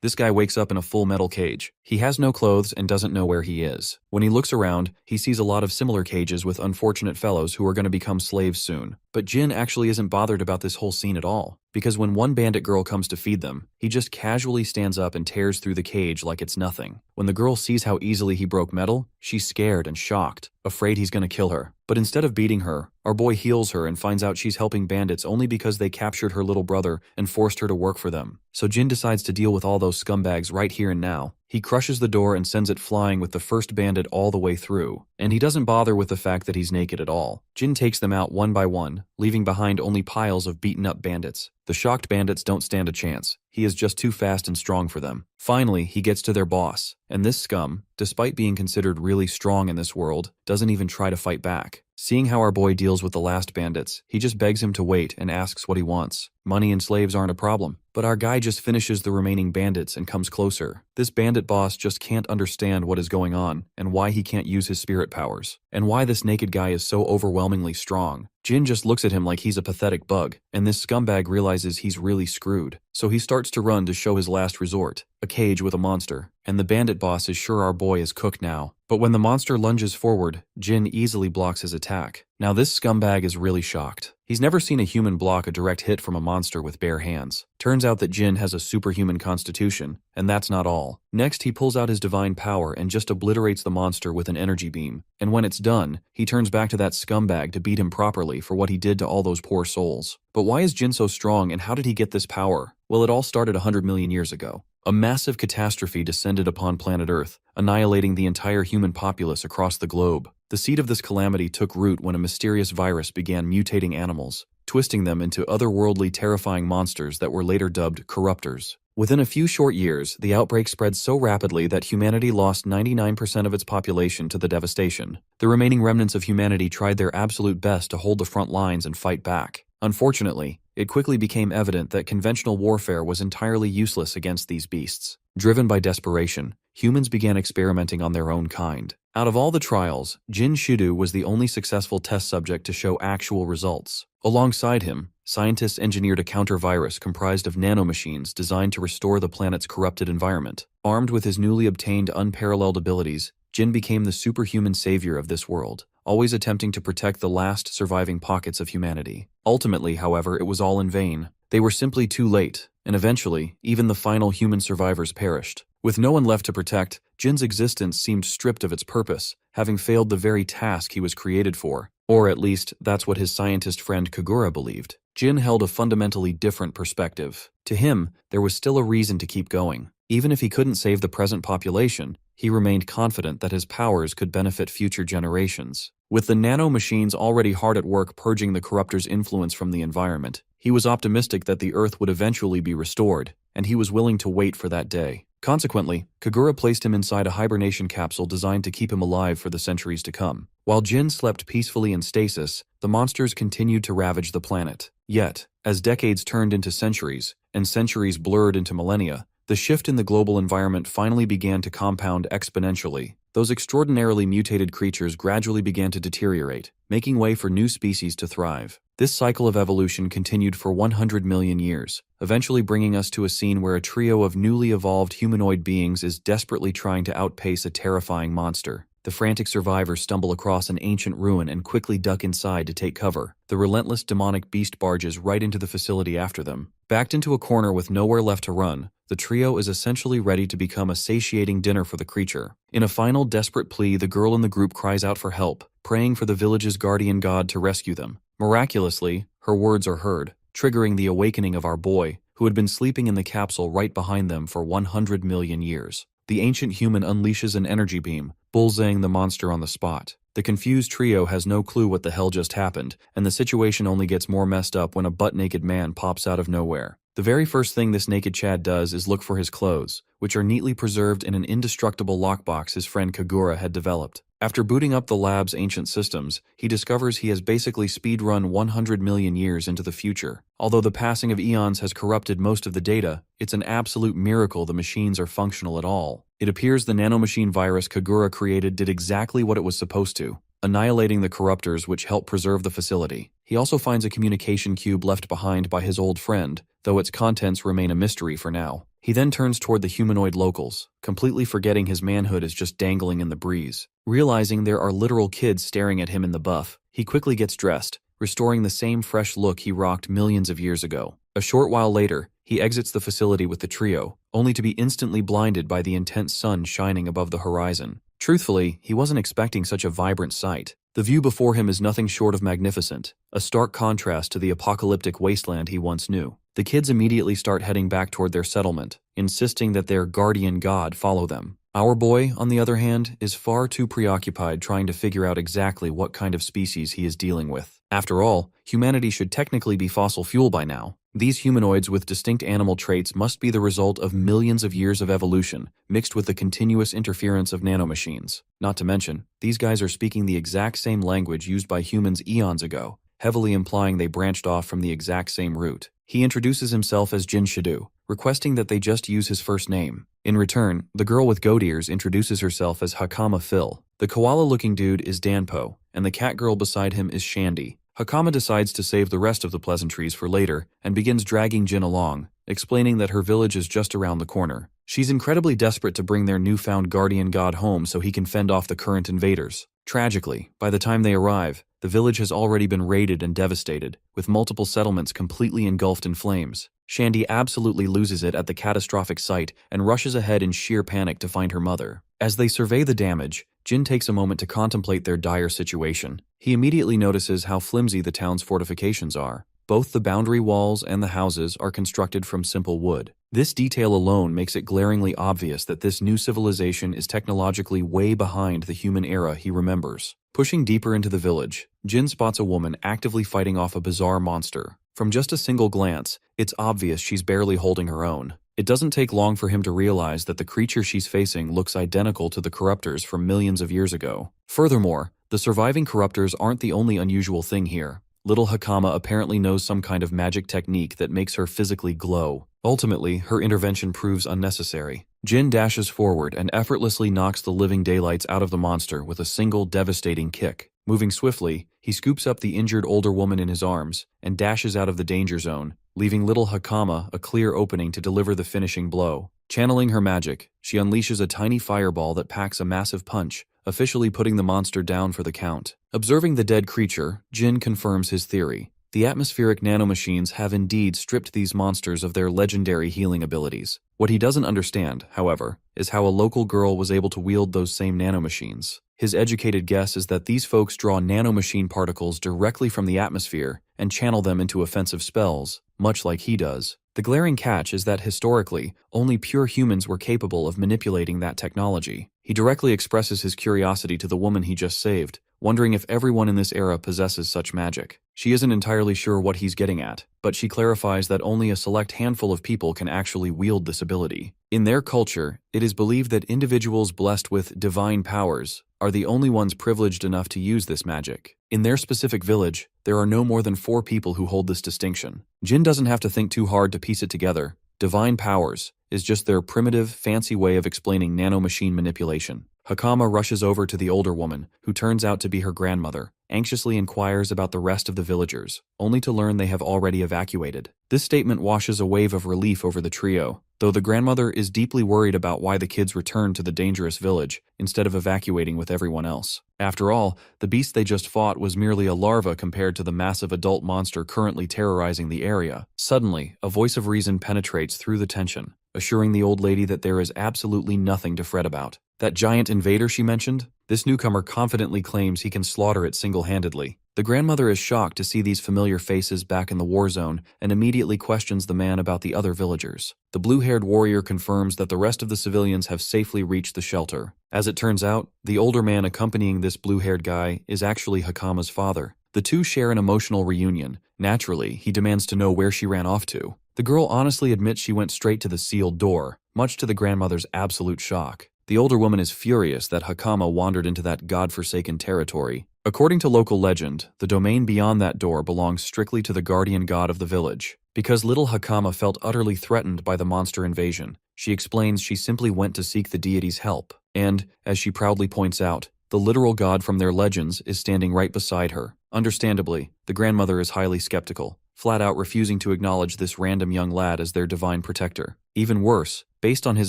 This guy wakes up in a full metal cage. He has no clothes and doesn't know where he is. When he looks around, he sees a lot of similar cages with unfortunate fellows who are going to become slaves soon. But Jin actually isn't bothered about this whole scene at all, because when one bandit girl comes to feed them, he just casually stands up and tears through the cage like it's nothing. When the girl sees how easily he broke metal, she's scared and shocked, afraid he's going to kill her. But instead of beating her, our boy heals her and finds out she's helping bandits only because they captured her little brother and forced her to work for them. So Jin decides to deal with all those scumbags right here and now. He crushes the door and sends it flying with the first bandit all the way through. And he doesn't bother with the fact that he's naked at all. Jin takes them out one by one, leaving behind only piles of beaten up bandits. The shocked bandits don't stand a chance. He is just too fast and strong for them. Finally, he gets to their boss, and this scum, despite being considered really strong in this world, doesn't even try to fight back. Seeing how our boy deals with the last bandits, he just begs him to wait and asks what he wants. Money and slaves aren't a problem, but our guy just finishes the remaining bandits and comes closer. This bandit boss just can't understand what is going on and why he can't use his spirit powers, and why this naked guy is so overwhelmingly strong. Jin just looks at him like he's a pathetic bug, and this scumbag realizes he's really screwed. So he starts to run to show his last resort, a cage with a monster, and the bandit boss is sure our boy is cooked now. But when the monster lunges forward, Jin easily blocks his attack. Now this scumbag is really shocked. He's never seen a human block a direct hit from a monster with bare hands. Turns out that Jin has a superhuman constitution, and that's not all. Next, he pulls out his divine power and just obliterates the monster with an energy beam. And when it's done, he turns back to that scumbag to beat him properly for what he did to all those poor souls. But why is Jin so strong, and how did he get this power? Well, it all started 100 million years ago. A massive catastrophe descended upon planet Earth, annihilating the entire human populace across the globe. The seed of this calamity took root when a mysterious virus began mutating animals, twisting them into otherworldly terrifying monsters that were later dubbed corruptors. Within a few short years, the outbreak spread so rapidly that humanity lost 99% of its population to the devastation. The remaining remnants of humanity tried their absolute best to hold the front lines and fight back. Unfortunately, it quickly became evident that conventional warfare was entirely useless against these beasts. Driven by desperation, humans began experimenting on their own kind. Out of all the trials, Jin Shudu was the only successful test subject to show actual results. Alongside him, scientists engineered a counter-virus comprised of nanomachines designed to restore the planet's corrupted environment. Armed with his newly obtained unparalleled abilities, Jin became the superhuman savior of this world, always attempting to protect the last surviving pockets of humanity. Ultimately, however, it was all in vain. They were simply too late, and eventually, even the final human survivors perished. With no one left to protect, Jin's existence seemed stripped of its purpose, having failed the very task he was created for. Or at least, that's what his scientist friend Kagura believed. Jin held a fundamentally different perspective. To him, there was still a reason to keep going. Even if he couldn't save the present population, he remained confident that his powers could benefit future generations. With the nano-machines already hard at work purging the corruptor's influence from the environment, he was optimistic that the Earth would eventually be restored, and he was willing to wait for that day. Consequently, Kagura placed him inside a hibernation capsule designed to keep him alive for the centuries to come. While Jin slept peacefully in stasis, the monsters continued to ravage the planet. Yet, as decades turned into centuries, and centuries blurred into millennia, the shift in the global environment finally began to compound exponentially. Those extraordinarily mutated creatures gradually began to deteriorate, making way for new species to thrive. This cycle of evolution continued for 100 million years, eventually bringing us to a scene where a trio of newly evolved humanoid beings is desperately trying to outpace a terrifying monster. The frantic survivors stumble across an ancient ruin and quickly duck inside to take cover. The relentless demonic beast barges right into the facility after them. Backed into a corner with nowhere left to run, the trio is essentially ready to become a satiating dinner for the creature. In a final desperate plea, the girl in the group cries out for help, praying for the village's guardian god to rescue them. Miraculously, her words are heard, triggering the awakening of our boy, who had been sleeping in the capsule right behind them for 100 million years. The ancient human unleashes an energy beam, bullseying the monster on the spot. The confused trio has no clue what the hell just happened, and the situation only gets more messed up when a butt-naked man pops out of nowhere. The very first thing this naked Chad does is look for his clothes, which are neatly preserved in an indestructible lockbox his friend Kagura had developed. After booting up the lab's ancient systems, he discovers he has basically speedrun 100 million years into the future. Although the passing of eons has corrupted most of the data, it's an absolute miracle the machines are functional at all. It appears the nanomachine virus Kagura created did exactly what it was supposed to, annihilating the corruptors which help preserve the facility. He also finds a communication cube left behind by his old friend, though its contents remain a mystery for now. He then turns toward the humanoid locals, completely forgetting his manhood is just dangling in the breeze. Realizing there are literal kids staring at him in the buff, he quickly gets dressed, restoring the same fresh look he rocked millions of years ago. A short while later, he exits the facility with the trio, only to be instantly blinded by the intense sun shining above the horizon. Truthfully, he wasn't expecting such a vibrant sight. The view before him is nothing short of magnificent, a stark contrast to the apocalyptic wasteland he once knew. The kids immediately start heading back toward their settlement, insisting that their guardian god follow them. Our boy, on the other hand, is far too preoccupied trying to figure out exactly what kind of species he is dealing with. After all, humanity should technically be fossil fuel by now. These humanoids with distinct animal traits must be the result of millions of years of evolution, mixed with the continuous interference of nanomachines. Not to mention, these guys are speaking the exact same language used by humans eons ago, heavily implying they branched off from the exact same root. He introduces himself as Jin Shadu, requesting that they just use his first name. In return, the girl with goat ears introduces herself as Hakama Phil. The koala-looking dude is Danpo, and the cat girl beside him is Shandy. Hakama decides to save the rest of the pleasantries for later and begins dragging Jin along, explaining that her village is just around the corner. She's incredibly desperate to bring their newfound guardian god home so he can fend off the current invaders. Tragically, by the time they arrive, the village has already been raided and devastated, with multiple settlements completely engulfed in flames. Shandy absolutely loses it at the catastrophic sight and rushes ahead in sheer panic to find her mother. As they survey the damage, Jin takes a moment to contemplate their dire situation. He immediately notices how flimsy the town's fortifications are. Both the boundary walls and the houses are constructed from simple wood. This detail alone makes it glaringly obvious that this new civilization is technologically way behind the human era he remembers. Pushing deeper into the village, Jin spots a woman actively fighting off a bizarre monster. From just a single glance, it's obvious she's barely holding her own. It doesn't take long for him to realize that the creature she's facing looks identical to the corruptors from millions of years ago. Furthermore, the surviving corruptors aren't the only unusual thing here. Little Hakama apparently knows some kind of magic technique that makes her physically glow. Ultimately, her intervention proves unnecessary. Jin dashes forward and effortlessly knocks the living daylights out of the monster with a single devastating kick. Moving swiftly, he scoops up the injured older woman in his arms and dashes out of the danger zone, leaving little Hakama a clear opening to deliver the finishing blow. Channeling her magic, she unleashes a tiny fireball that packs a massive punch, officially putting the monster down for the count. Observing the dead creature, Jin confirms his theory. The atmospheric nanomachines have indeed stripped these monsters of their legendary healing abilities. What he doesn't understand, however, is how a local girl was able to wield those same nanomachines. His educated guess is that these folks draw nanomachine particles directly from the atmosphere and channel them into offensive spells, much like he does. The glaring catch is that historically, only pure humans were capable of manipulating that technology. He directly expresses his curiosity to the woman he just saved, wondering if everyone in this era possesses such magic. She isn't entirely sure what he's getting at, but she clarifies that only a select handful of people can actually wield this ability. In their culture, it is believed that individuals blessed with divine powers are the only ones privileged enough to use this magic. In their specific village, there are no more than 4 people who hold this distinction. Jin doesn't have to think too hard to piece it together. Divine powers is just their primitive, fancy way of explaining nanomachine manipulation. Hakama rushes over to the older woman, who turns out to be her grandmother, anxiously inquires about the rest of the villagers, only to learn they have already evacuated. This statement washes a wave of relief over the trio, though the grandmother is deeply worried about why the kids returned to the dangerous village instead of evacuating with everyone else. After all, the beast they just fought was merely a larva compared to the massive adult monster currently terrorizing the area. Suddenly, a voice of reason penetrates through the tension, assuring the old lady that there is absolutely nothing to fret about. That giant invader she mentioned? This newcomer confidently claims he can slaughter it single-handedly. The grandmother is shocked to see these familiar faces back in the war zone and immediately questions the man about the other villagers. The blue-haired warrior confirms that the rest of the civilians have safely reached the shelter. As it turns out, the older man accompanying this blue-haired guy is actually Hakama's father. The two share an emotional reunion. Naturally, he demands to know where she ran off to. The girl honestly admits she went straight to the sealed door, much to the grandmother's absolute shock. The older woman is furious that Hakama wandered into that godforsaken territory. According to local legend, the domain beyond that door belongs strictly to the guardian god of the village. Because little Hakama felt utterly threatened by the monster invasion, she explains she simply went to seek the deity's help. And, as she proudly points out, the literal god from their legends is standing right beside her. Understandably, the grandmother is highly skeptical, flat out refusing to acknowledge this random young lad as their divine protector. Even worse, based on his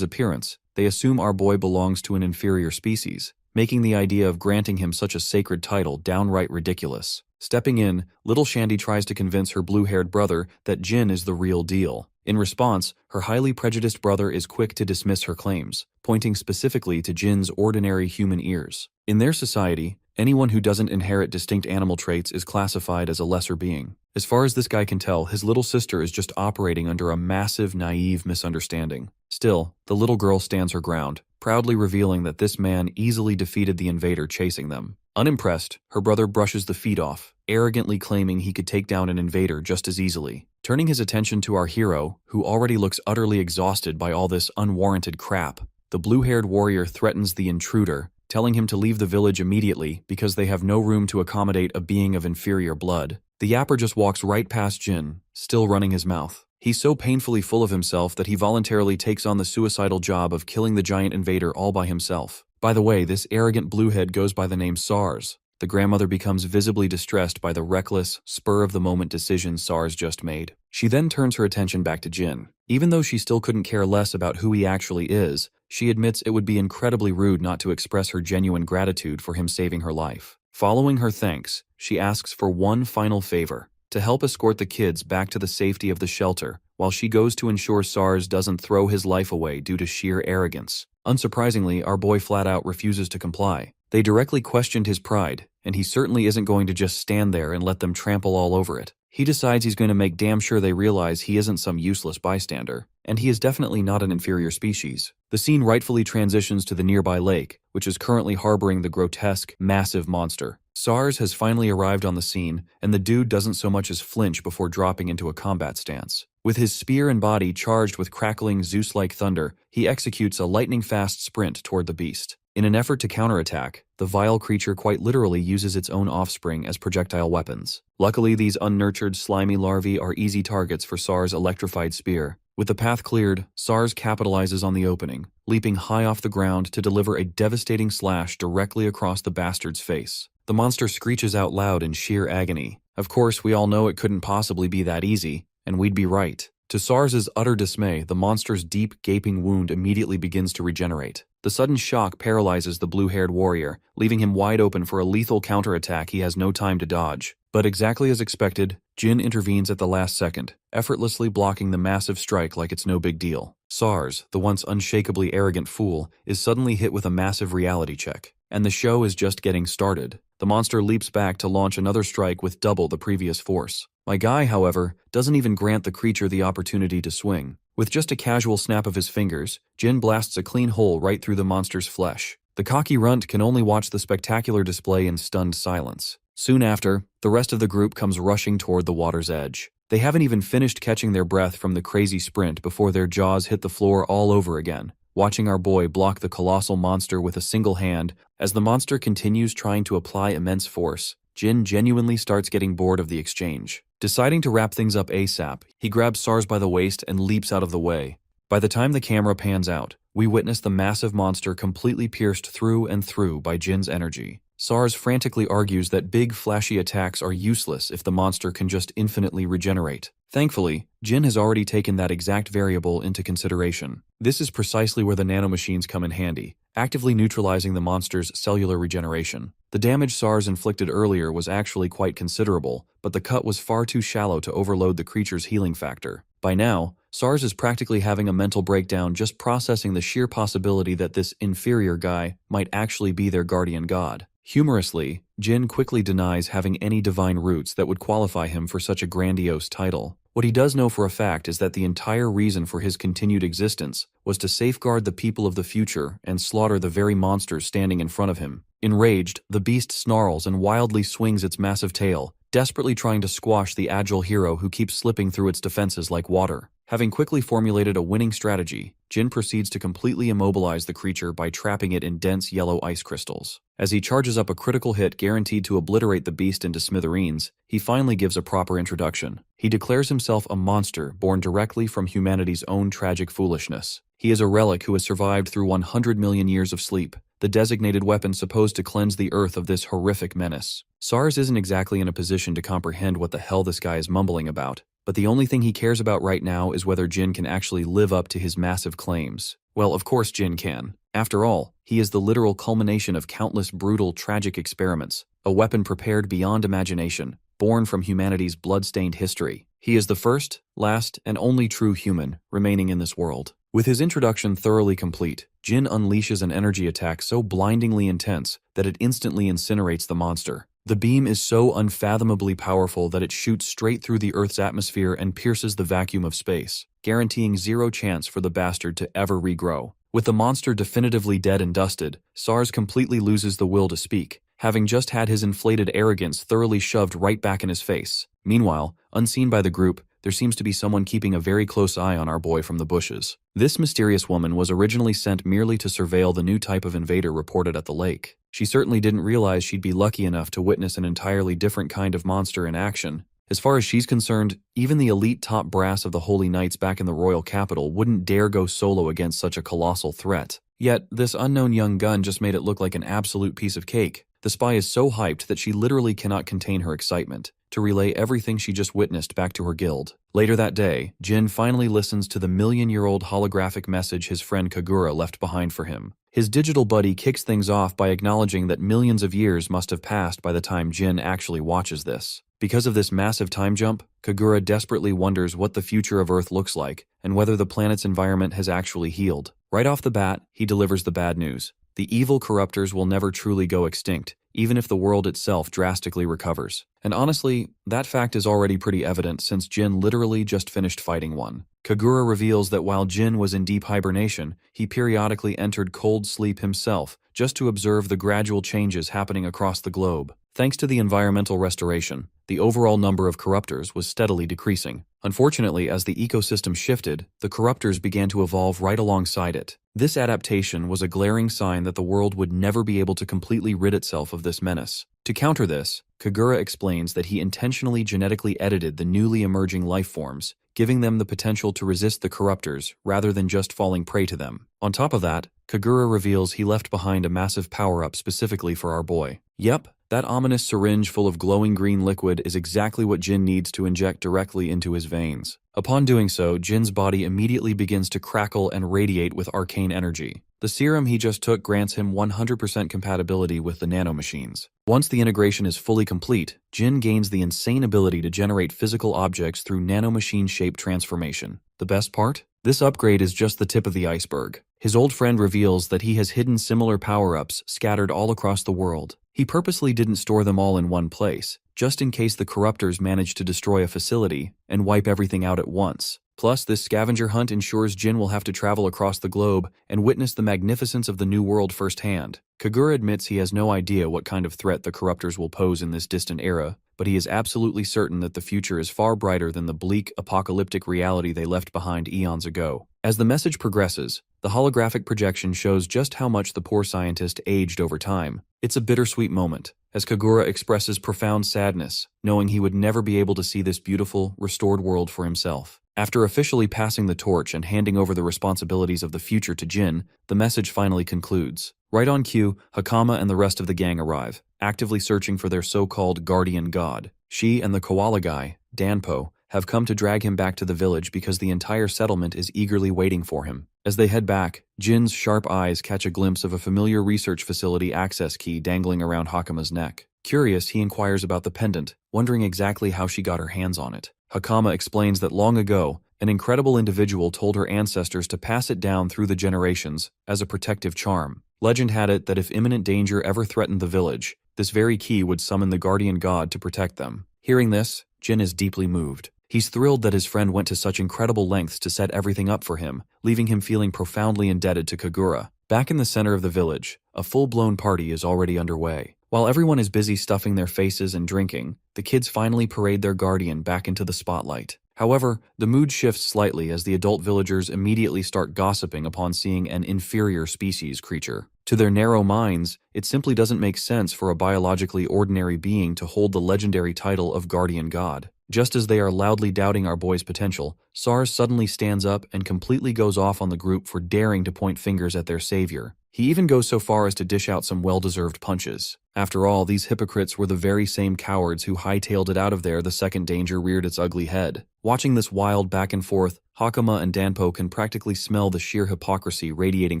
appearance, they assume our boy belongs to an inferior species, making the idea of granting him such a sacred title downright ridiculous. Stepping in, little Shandy tries to convince her blue-haired brother that Jin is the real deal. In response, her highly prejudiced brother is quick to dismiss her claims, pointing specifically to Jin's ordinary human ears. In their society, anyone who doesn't inherit distinct animal traits is classified as a lesser being. As far as this guy can tell, his little sister is just operating under a massive, naive misunderstanding. Still, the little girl stands her ground, proudly revealing that this man easily defeated the invader chasing them. Unimpressed, her brother brushes the feet off, arrogantly claiming he could take down an invader just as easily. Turning his attention to our hero, who already looks utterly exhausted by all this unwarranted crap, the blue-haired warrior threatens the intruder, telling him to leave the village immediately because they have no room to accommodate a being of inferior blood. The yapper just walks right past Jin, still running his mouth. He's so painfully full of himself that he voluntarily takes on the suicidal job of killing the giant invader all by himself. By the way, this arrogant bluehead goes by the name Sars. The grandmother becomes visibly distressed by the reckless, spur-of-the-moment decision Sars just made. She then turns her attention back to Jin. Even though she still couldn't care less about who he actually is, she admits it would be incredibly rude not to express her genuine gratitude for him saving her life. Following her thanks, she asks for one final favor: to help escort the kids back to the safety of the shelter, while she goes to ensure Sars doesn't throw his life away due to sheer arrogance. Unsurprisingly, our boy flat-out refuses to comply. They directly questioned his pride, and he certainly isn't going to just stand there and let them trample all over it. He decides he's going to make damn sure they realize he isn't some useless bystander, and he is definitely not an inferior species. The scene rightfully transitions to the nearby lake, which is currently harboring the grotesque, massive monster. Sars has finally arrived on the scene, and the dude doesn't so much as flinch before dropping into a combat stance. With his spear and body charged with crackling Zeus-like thunder, he executes a lightning-fast sprint toward the beast. In an effort to counterattack, the vile creature quite literally uses its own offspring as projectile weapons. Luckily, these unnurtured, slimy larvae are easy targets for Sars' electrified spear. With the path cleared, Sars capitalizes on the opening, leaping high off the ground to deliver a devastating slash directly across the bastard's face. The monster screeches out loud in sheer agony. Of course, we all know it couldn't possibly be that easy, and we'd be right. To Sars' utter dismay, the monster's deep, gaping wound immediately begins to regenerate. The sudden shock paralyzes the blue-haired warrior, leaving him wide open for a lethal counterattack he has no time to dodge. But exactly as expected, Jin intervenes at the last second, effortlessly blocking the massive strike like it's no big deal. Sars, the once unshakably arrogant fool, is suddenly hit with a massive reality check. And the show is just getting started. The monster leaps back to launch another strike with double the previous force. My guy, however, doesn't even grant the creature the opportunity to swing. With just a casual snap of his fingers, Jin blasts a clean hole right through the monster's flesh. The cocky runt can only watch the spectacular display in stunned silence. Soon after, the rest of the group comes rushing toward the water's edge. They haven't even finished catching their breath from the crazy sprint before their jaws hit the floor all over again, watching our boy block the colossal monster with a single hand. As the monster continues trying to apply immense force, Jin genuinely starts getting bored of the exchange. Deciding to wrap things up ASAP, he grabs Sars by the waist and leaps out of the way. By the time the camera pans out, we witness the massive monster completely pierced through and through by Jin's energy. Sars frantically argues that big, flashy attacks are useless if the monster can just infinitely regenerate. Thankfully, Jin has already taken that exact variable into consideration. This is precisely where the nanomachines come in handy, actively neutralizing the monster's cellular regeneration. The damage Sars inflicted earlier was actually quite considerable, but the cut was far too shallow to overload the creature's healing factor. By now, Sars is practically having a mental breakdown just processing the sheer possibility that this inferior guy might actually be their guardian god. Humorously, Jin quickly denies having any divine roots that would qualify him for such a grandiose title. What he does know for a fact is that the entire reason for his continued existence was to safeguard the people of the future and slaughter the very monsters standing in front of him. Enraged, the beast snarls and wildly swings its massive tail, desperately trying to squash the agile hero who keeps slipping through its defenses like water. Having quickly formulated a winning strategy, Jin proceeds to completely immobilize the creature by trapping it in dense yellow ice crystals. As he charges up a critical hit guaranteed to obliterate the beast into smithereens, he finally gives a proper introduction. He declares himself a monster born directly from humanity's own tragic foolishness. He is a relic who has survived through 100 million years of sleep, the designated weapon supposed to cleanse the earth of this horrific menace. Sars isn't exactly in a position to comprehend what the hell this guy is mumbling about, but the only thing he cares about right now is whether Jin can actually live up to his massive claims. Well, of course Jin can. After all, he is the literal culmination of countless brutal, tragic experiments, a weapon prepared beyond imagination, born from humanity's blood-stained history. He is the first, last, and only true human remaining in this world. With his introduction thoroughly complete, Jin unleashes an energy attack so blindingly intense that it instantly incinerates the monster. The beam is so unfathomably powerful that it shoots straight through the Earth's atmosphere and pierces the vacuum of space, guaranteeing zero chance for the bastard to ever regrow. With the monster definitively dead and dusted, SARS completely loses the will to speak, having just had his inflated arrogance thoroughly shoved right back in his face. Meanwhile, unseen by the group, there seems to be someone keeping a very close eye on our boy from the bushes. This mysterious woman was originally sent merely to surveil the new type of invader reported at the lake. She certainly didn't realize she'd be lucky enough to witness an entirely different kind of monster in action. As far as she's concerned, even the elite top brass of the Holy Knights back in the royal capital wouldn't dare go solo against such a colossal threat. Yet, this unknown young gun just made it look like an absolute piece of cake. The spy is so hyped that she literally cannot contain her excitement to relay everything she just witnessed back to her guild. Later that day, Jin finally listens to the million-year-old holographic message his friend Kagura left behind for him. His digital buddy kicks things off by acknowledging that millions of years must have passed by the time Jin actually watches this. Because of this massive time jump, Kagura desperately wonders what the future of Earth looks like and whether the planet's environment has actually healed. Right off the bat, he delivers the bad news. The evil corruptors will never truly go extinct, even if the world itself drastically recovers. And honestly, that fact is already pretty evident since Jin literally just finished fighting one. Kagura reveals that while Jin was in deep hibernation, he periodically entered cold sleep himself, just to observe the gradual changes happening across the globe. Thanks to the environmental restoration, the overall number of corruptors was steadily decreasing. Unfortunately, as the ecosystem shifted, the corruptors began to evolve right alongside it. This adaptation was a glaring sign that the world would never be able to completely rid itself of this menace. To counter this, Kagura explains that he intentionally genetically edited the newly emerging life forms, giving them the potential to resist the corruptors rather than just falling prey to them. On top of that, Kagura reveals he left behind a massive power-up specifically for our boy. Yep, that ominous syringe full of glowing green liquid is exactly what Jin needs to inject directly into his veins. Upon doing so, Jin's body immediately begins to crackle and radiate with arcane energy. The serum he just took grants him 100% compatibility with the nanomachines. Once the integration is fully complete, Jin gains the insane ability to generate physical objects through nanomachine shape transformation. The best part? This upgrade is just the tip of the iceberg. His old friend reveals that he has hidden similar power-ups scattered all across the world. He purposely didn't store them all in one place, just in case the corruptors manage to destroy a facility and wipe everything out at once. Plus, this scavenger hunt ensures Jin will have to travel across the globe and witness the magnificence of the new world firsthand. Kagura admits he has no idea what kind of threat the corruptors will pose in this distant era, but he is absolutely certain that the future is far brighter than the bleak, apocalyptic reality they left behind eons ago. As the message progresses, the holographic projection shows just how much the poor scientist aged over time. It's a bittersweet moment, as Kagura expresses profound sadness, knowing he would never be able to see this beautiful, restored world for himself. After officially passing the torch and handing over the responsibilities of the future to Jin, the message finally concludes. Right on cue, Hakama and the rest of the gang arrive, actively searching for their so-called guardian god. She and the koala guy, Danpo, have come to drag him back to the village because the entire settlement is eagerly waiting for him. As they head back, Jin's sharp eyes catch a glimpse of a familiar research facility access key dangling around Hakama's neck. Curious, he inquires about the pendant, wondering exactly how she got her hands on it. Hakama explains that long ago, an incredible individual told her ancestors to pass it down through the generations as a protective charm. Legend had it that if imminent danger ever threatened the village, this very key would summon the guardian god to protect them. Hearing this, Jin is deeply moved. He's thrilled that his friend went to such incredible lengths to set everything up for him, leaving him feeling profoundly indebted to Kagura. Back in the center of the village, a full-blown party is already underway. While everyone is busy stuffing their faces and drinking, the kids finally parade their guardian back into the spotlight. However, the mood shifts slightly as the adult villagers immediately start gossiping upon seeing an inferior species creature. To their narrow minds, it simply doesn't make sense for a biologically ordinary being to hold the legendary title of guardian god. Just as they are loudly doubting our boy's potential, SARS suddenly stands up and completely goes off on the group for daring to point fingers at their savior. He even goes so far as to dish out some well-deserved punches. After all, these hypocrites were the very same cowards who hightailed it out of there the second danger reared its ugly head. Watching this wild back and forth, Hakama and Danpo can practically smell the sheer hypocrisy radiating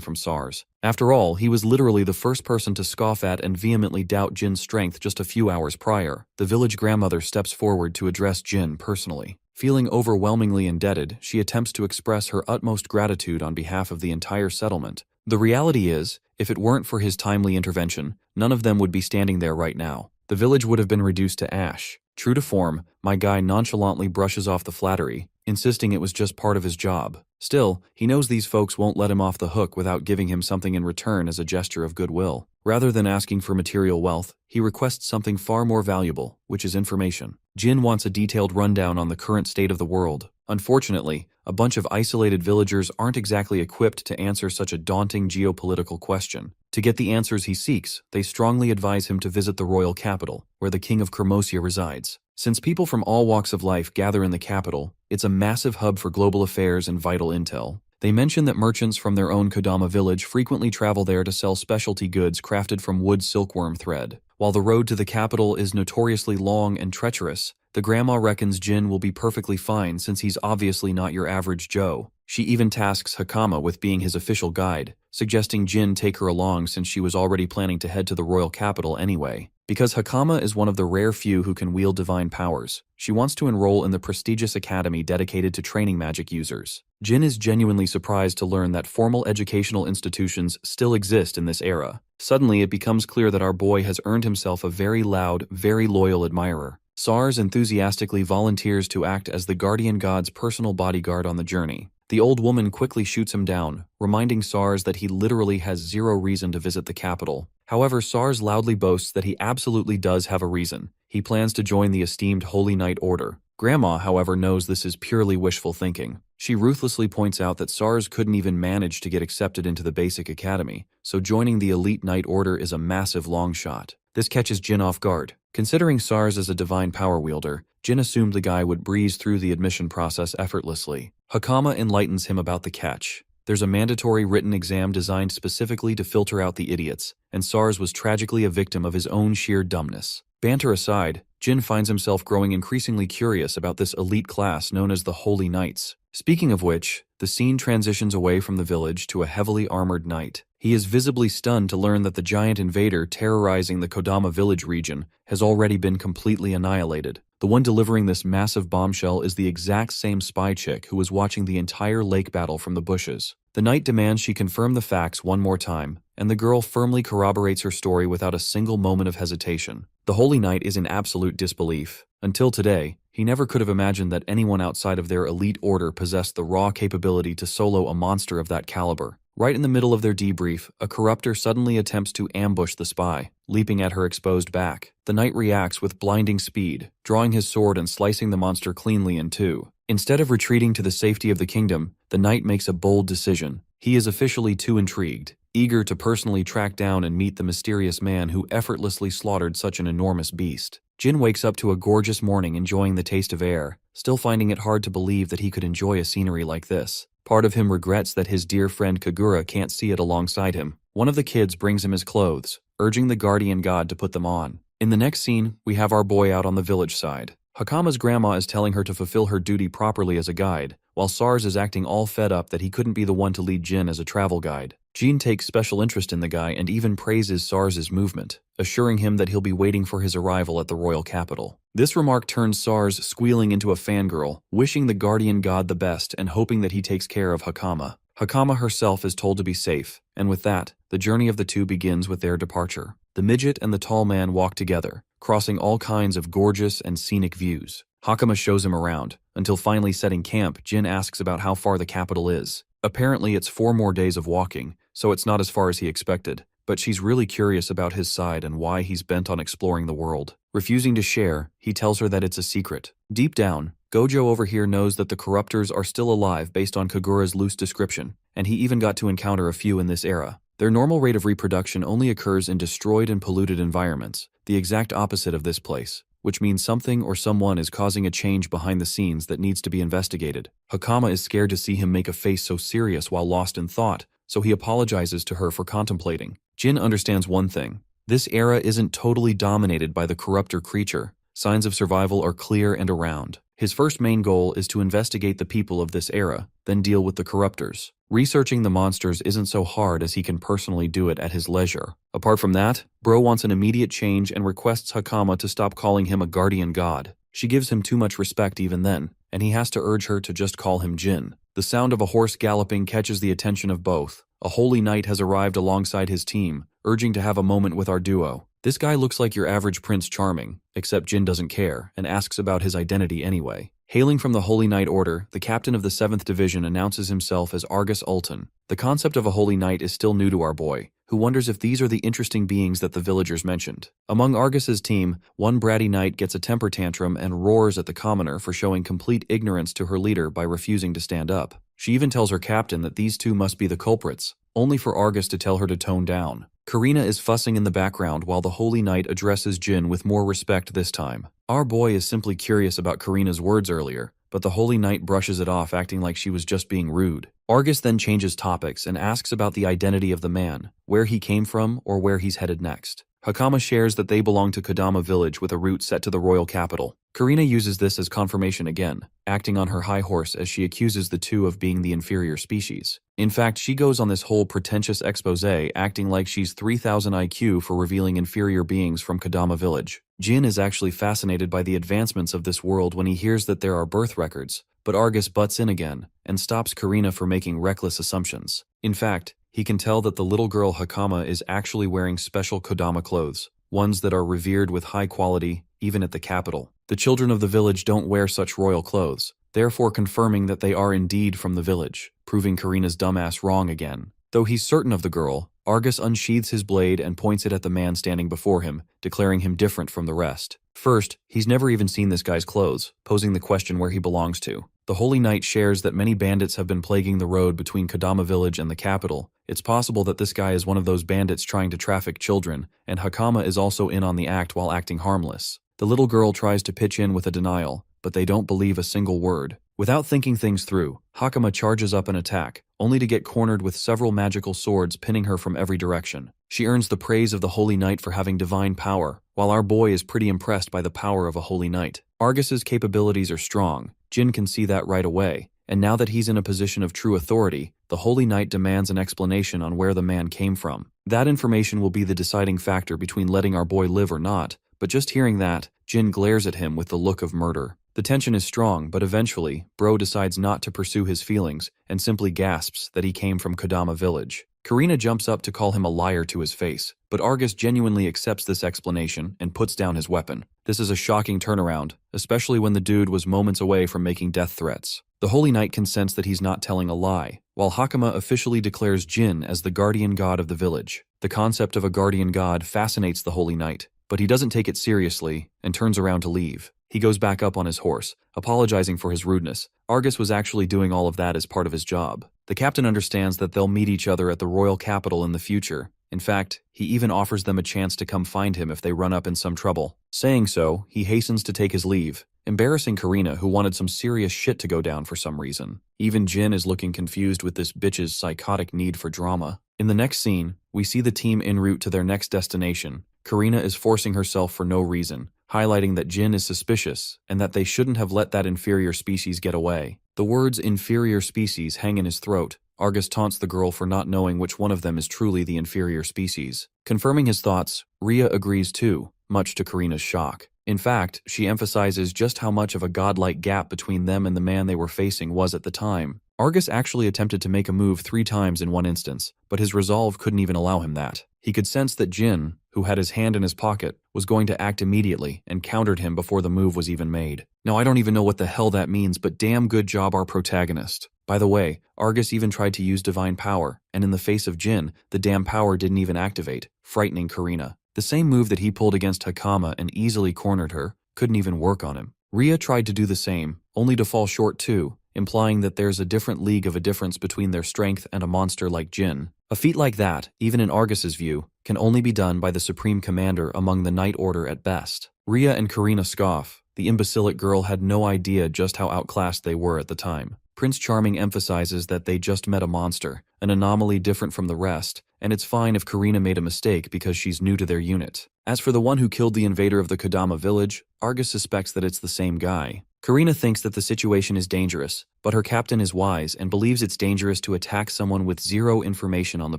from SARS. After all, he was literally the first person to scoff at and vehemently doubt Jin's strength just a few hours prior. The village grandmother steps forward to address Jin personally. Feeling overwhelmingly indebted, she attempts to express her utmost gratitude on behalf of the entire settlement. The reality is, if it weren't for his timely intervention, none of them would be standing there right now. The village would have been reduced to ash. True to form, my guy nonchalantly brushes off the flattery, insisting it was just part of his job. Still, he knows these folks won't let him off the hook without giving him something in return as a gesture of goodwill. Rather than asking for material wealth, he requests something far more valuable, which is information. Jin wants a detailed rundown on the current state of the world. Unfortunately, a bunch of isolated villagers aren't exactly equipped to answer such a daunting geopolitical question. To get the answers he seeks, they strongly advise him to visit the royal capital, where the king of Chromosia resides. Since people from all walks of life gather in the capital, it's a massive hub for global affairs and vital intel. They mention that merchants from their own Kodama village frequently travel there to sell specialty goods crafted from wood silkworm thread. While the road to the capital is notoriously long and treacherous, the grandma reckons Jin will be perfectly fine since he's obviously not your average Joe. She even tasks Hakama with being his official guide, suggesting Jin take her along since she was already planning to head to the royal capital anyway. Because Hakama is one of the rare few who can wield divine powers, she wants to enroll in the prestigious academy dedicated to training magic users. Jin is genuinely surprised to learn that formal educational institutions still exist in this era. Suddenly, it becomes clear that our boy has earned himself a very loud, very loyal admirer. SARS enthusiastically volunteers to act as the guardian god's personal bodyguard on the journey. The old woman quickly shoots him down, reminding SARS that he literally has zero reason to visit the capital. However, SARS loudly boasts that he absolutely does have a reason. He plans to join the esteemed Holy Knight Order. Grandma, however, knows this is purely wishful thinking. She ruthlessly points out that SARS couldn't even manage to get accepted into the basic academy, so joining the elite Knight Order is a massive long shot. This catches Jin off guard. Considering SARS as a divine power wielder, Jin assumed the guy would breeze through the admission process effortlessly. Hakama enlightens him about the catch. There's a mandatory written exam designed specifically to filter out the idiots, and SARS was tragically a victim of his own sheer dumbness. Banter aside, Jin finds himself growing increasingly curious about this elite class known as the Holy Knights. Speaking of which, the scene transitions away from the village to a heavily armored knight. He is visibly stunned to learn that the giant invader terrorizing the Kodama village region has already been completely annihilated. The one delivering this massive bombshell is the exact same spy chick who was watching the entire lake battle from the bushes. The knight demands she confirm the facts one more time, and the girl firmly corroborates her story without a single moment of hesitation. The Holy Knight is in absolute disbelief. Until today, he never could have imagined that anyone outside of their elite order possessed the raw capability to solo a monster of that caliber. Right in the middle of their debrief, a corruptor suddenly attempts to ambush the spy, leaping at her exposed back. The knight reacts with blinding speed, drawing his sword and slicing the monster cleanly in two. Instead of retreating to the safety of the kingdom, the knight makes a bold decision. He is officially too intrigued, eager to personally track down and meet the mysterious man who effortlessly slaughtered such an enormous beast. Jin wakes up to a gorgeous morning enjoying the taste of air, still finding it hard to believe that he could enjoy a scenery like this. Part of him regrets that his dear friend Kagura can't see it alongside him. One of the kids brings him his clothes, urging the guardian god to put them on. In the next scene, we have our boy out on the village side. Hakama's grandma is telling her to fulfill her duty properly as a guide, while SARS is acting all fed up that he couldn't be the one to lead Jin as a travel guide. Jin takes special interest in the guy and even praises SARS' movement, assuring him that he'll be waiting for his arrival at the royal capital. This remark turns SARS squealing into a fangirl, wishing the guardian god the best and hoping that he takes care of Hakama. Hakama herself is told to be safe, and with that, the journey of the two begins with their departure. The midget and the tall man walk together, crossing all kinds of gorgeous and scenic views. Hakama shows him around, until finally setting camp, Jin asks about how far the capital is. Apparently it's 4 more days of walking, so it's not as far as he expected, but she's really curious about his side and why he's bent on exploring the world. Refusing to share, he tells her that it's a secret. Deep down, Gojo over here knows that the corruptors are still alive based on Kagura's loose description, and he even got to encounter a few in this era. Their normal rate of reproduction only occurs in destroyed and polluted environments, the exact opposite of this place, which means something or someone is causing a change behind the scenes that needs to be investigated. Hakama is scared to see him make a face so serious while lost in thought, so he apologizes to her for contemplating. Jin understands one thing. This era isn't totally dominated by the corruptor creature. Signs of survival are clear and around. His first main goal is to investigate the people of this era, then deal with the corruptors. Researching the monsters isn't so hard as he can personally do it at his leisure. Apart from that, Bro wants an immediate change and requests Hakama to stop calling him a guardian god. She gives him too much respect even then, and he has to urge her to just call him Jin. The sound of a horse galloping catches the attention of both. A holy knight has arrived alongside his team, urging to have a moment with our duo. This guy looks like your average Prince Charming, except Jin doesn't care, and asks about his identity anyway. Hailing from the Holy Knight Order, the captain of the 7th Division announces himself as Argus Ulton. The concept of a holy knight is still new to our boy, who wonders if these are the interesting beings that the villagers mentioned. Among Argus's team, one bratty knight gets a temper tantrum and roars at the commoner for showing complete ignorance to her leader by refusing to stand up. She even tells her captain that these two must be the culprits, only for Argus to tell her to tone down. Karina is fussing in the background while the Holy Knight addresses Jin with more respect this time. Our boy is simply curious about Karina's words earlier, but the Holy Knight brushes it off, acting like she was just being rude. Argus then changes topics and asks about the identity of the man, where he came from, or where he's headed next. Hakama shares that they belong to Kodama village with a route set to the royal capital. Karina uses this as confirmation again, acting on her high horse as she accuses the two of being the inferior species. In fact, she goes on this whole pretentious exposé, acting like she's 3000 IQ for revealing inferior beings from Kodama village. Jin is actually fascinated by the advancements of this world when he hears that there are birth records, but Argus butts in again and stops Karina from making reckless assumptions. In fact, he can tell that the little girl Hakama is actually wearing special Kodama clothes, ones that are revered with high quality, even at the capital. The children of the village don't wear such royal clothes, therefore confirming that they are indeed from the village, proving Karina's dumbass wrong again. Though he's certain of the girl, Argus unsheathes his blade and points it at the man standing before him, declaring him different from the rest. First, he's never even seen this guy's clothes, posing the question where he belongs to. The Holy Knight shares that many bandits have been plaguing the road between Kodama village and the capital. It's possible that this guy is one of those bandits trying to traffic children, and Hakama is also in on the act while acting harmless. The little girl tries to pitch in with a denial, but they don't believe a single word. Without thinking things through, Hakama charges up an attack, only to get cornered with several magical swords pinning her from every direction. She earns the praise of the Holy Knight for having divine power, while our boy is pretty impressed by the power of a Holy Knight. Argus's capabilities are strong. Jin can see that right away, and now that he's in a position of true authority, the Holy Knight demands an explanation on where the man came from. That information will be the deciding factor between letting our boy live or not, but just hearing that, Jin glares at him with the look of murder. The tension is strong, but eventually, Bro decides not to pursue his feelings and simply gasps that he came from Kodama village. Karina jumps up to call him a liar to his face, but Argus genuinely accepts this explanation and puts down his weapon. This is a shocking turnaround, especially when the dude was moments away from making death threats. The Holy Knight can sense that he's not telling a lie, while Hakama officially declares Jin as the guardian god of the village. The concept of a guardian god fascinates the Holy Knight, but he doesn't take it seriously and turns around to leave. He goes back up on his horse, apologizing for his rudeness. Argus was actually doing all of that as part of his job. The captain understands that they'll meet each other at the royal capital in the future. In fact, he even offers them a chance to come find him if they run up in some trouble. Saying so, he hastens to take his leave, embarrassing Karina, who wanted some serious shit to go down for some reason. Even Jin is looking confused with this bitch's psychotic need for drama. In the next scene, we see the team en route to their next destination. Karina is forcing herself for no reason, highlighting that Jin is suspicious and that they shouldn't have let that inferior species get away. The words inferior species hang in his throat. Argus taunts the girl for not knowing which one of them is truly the inferior species. Confirming his thoughts, Rhea agrees too, much to Karina's shock. In fact, she emphasizes just how much of a godlike gap between them and the man they were facing was at the time. Argus actually attempted to make a move 3 times in one instance, but his resolve couldn't even allow him that. He could sense that Jin, who had his hand in his pocket, was going to act immediately and countered him before the move was even made. Now, I don't even know what the hell that means, but damn good job our protagonist. By the way, Argus even tried to use divine power, and in the face of Jin, the damn power didn't even activate, frightening Karina. The same move that he pulled against Hakama and easily cornered her couldn't even work on him. Rhea tried to do the same, only to fall short too, implying that there's a different league of a difference between their strength and a monster like Jin. A feat like that, even in Argus's view, can only be done by the supreme commander among the Knight Order at best. Rhea and Karina scoff. The imbecilic girl had no idea just how outclassed they were at the time. Prince Charming emphasizes that they just met a monster, an anomaly different from the rest, and it's fine if Karina made a mistake because she's new to their unit. As for the one who killed the invader of the Kodama village, Argus suspects that it's the same guy. Karina thinks that the situation is dangerous, but her captain is wise and believes it's dangerous to attack someone with zero information on the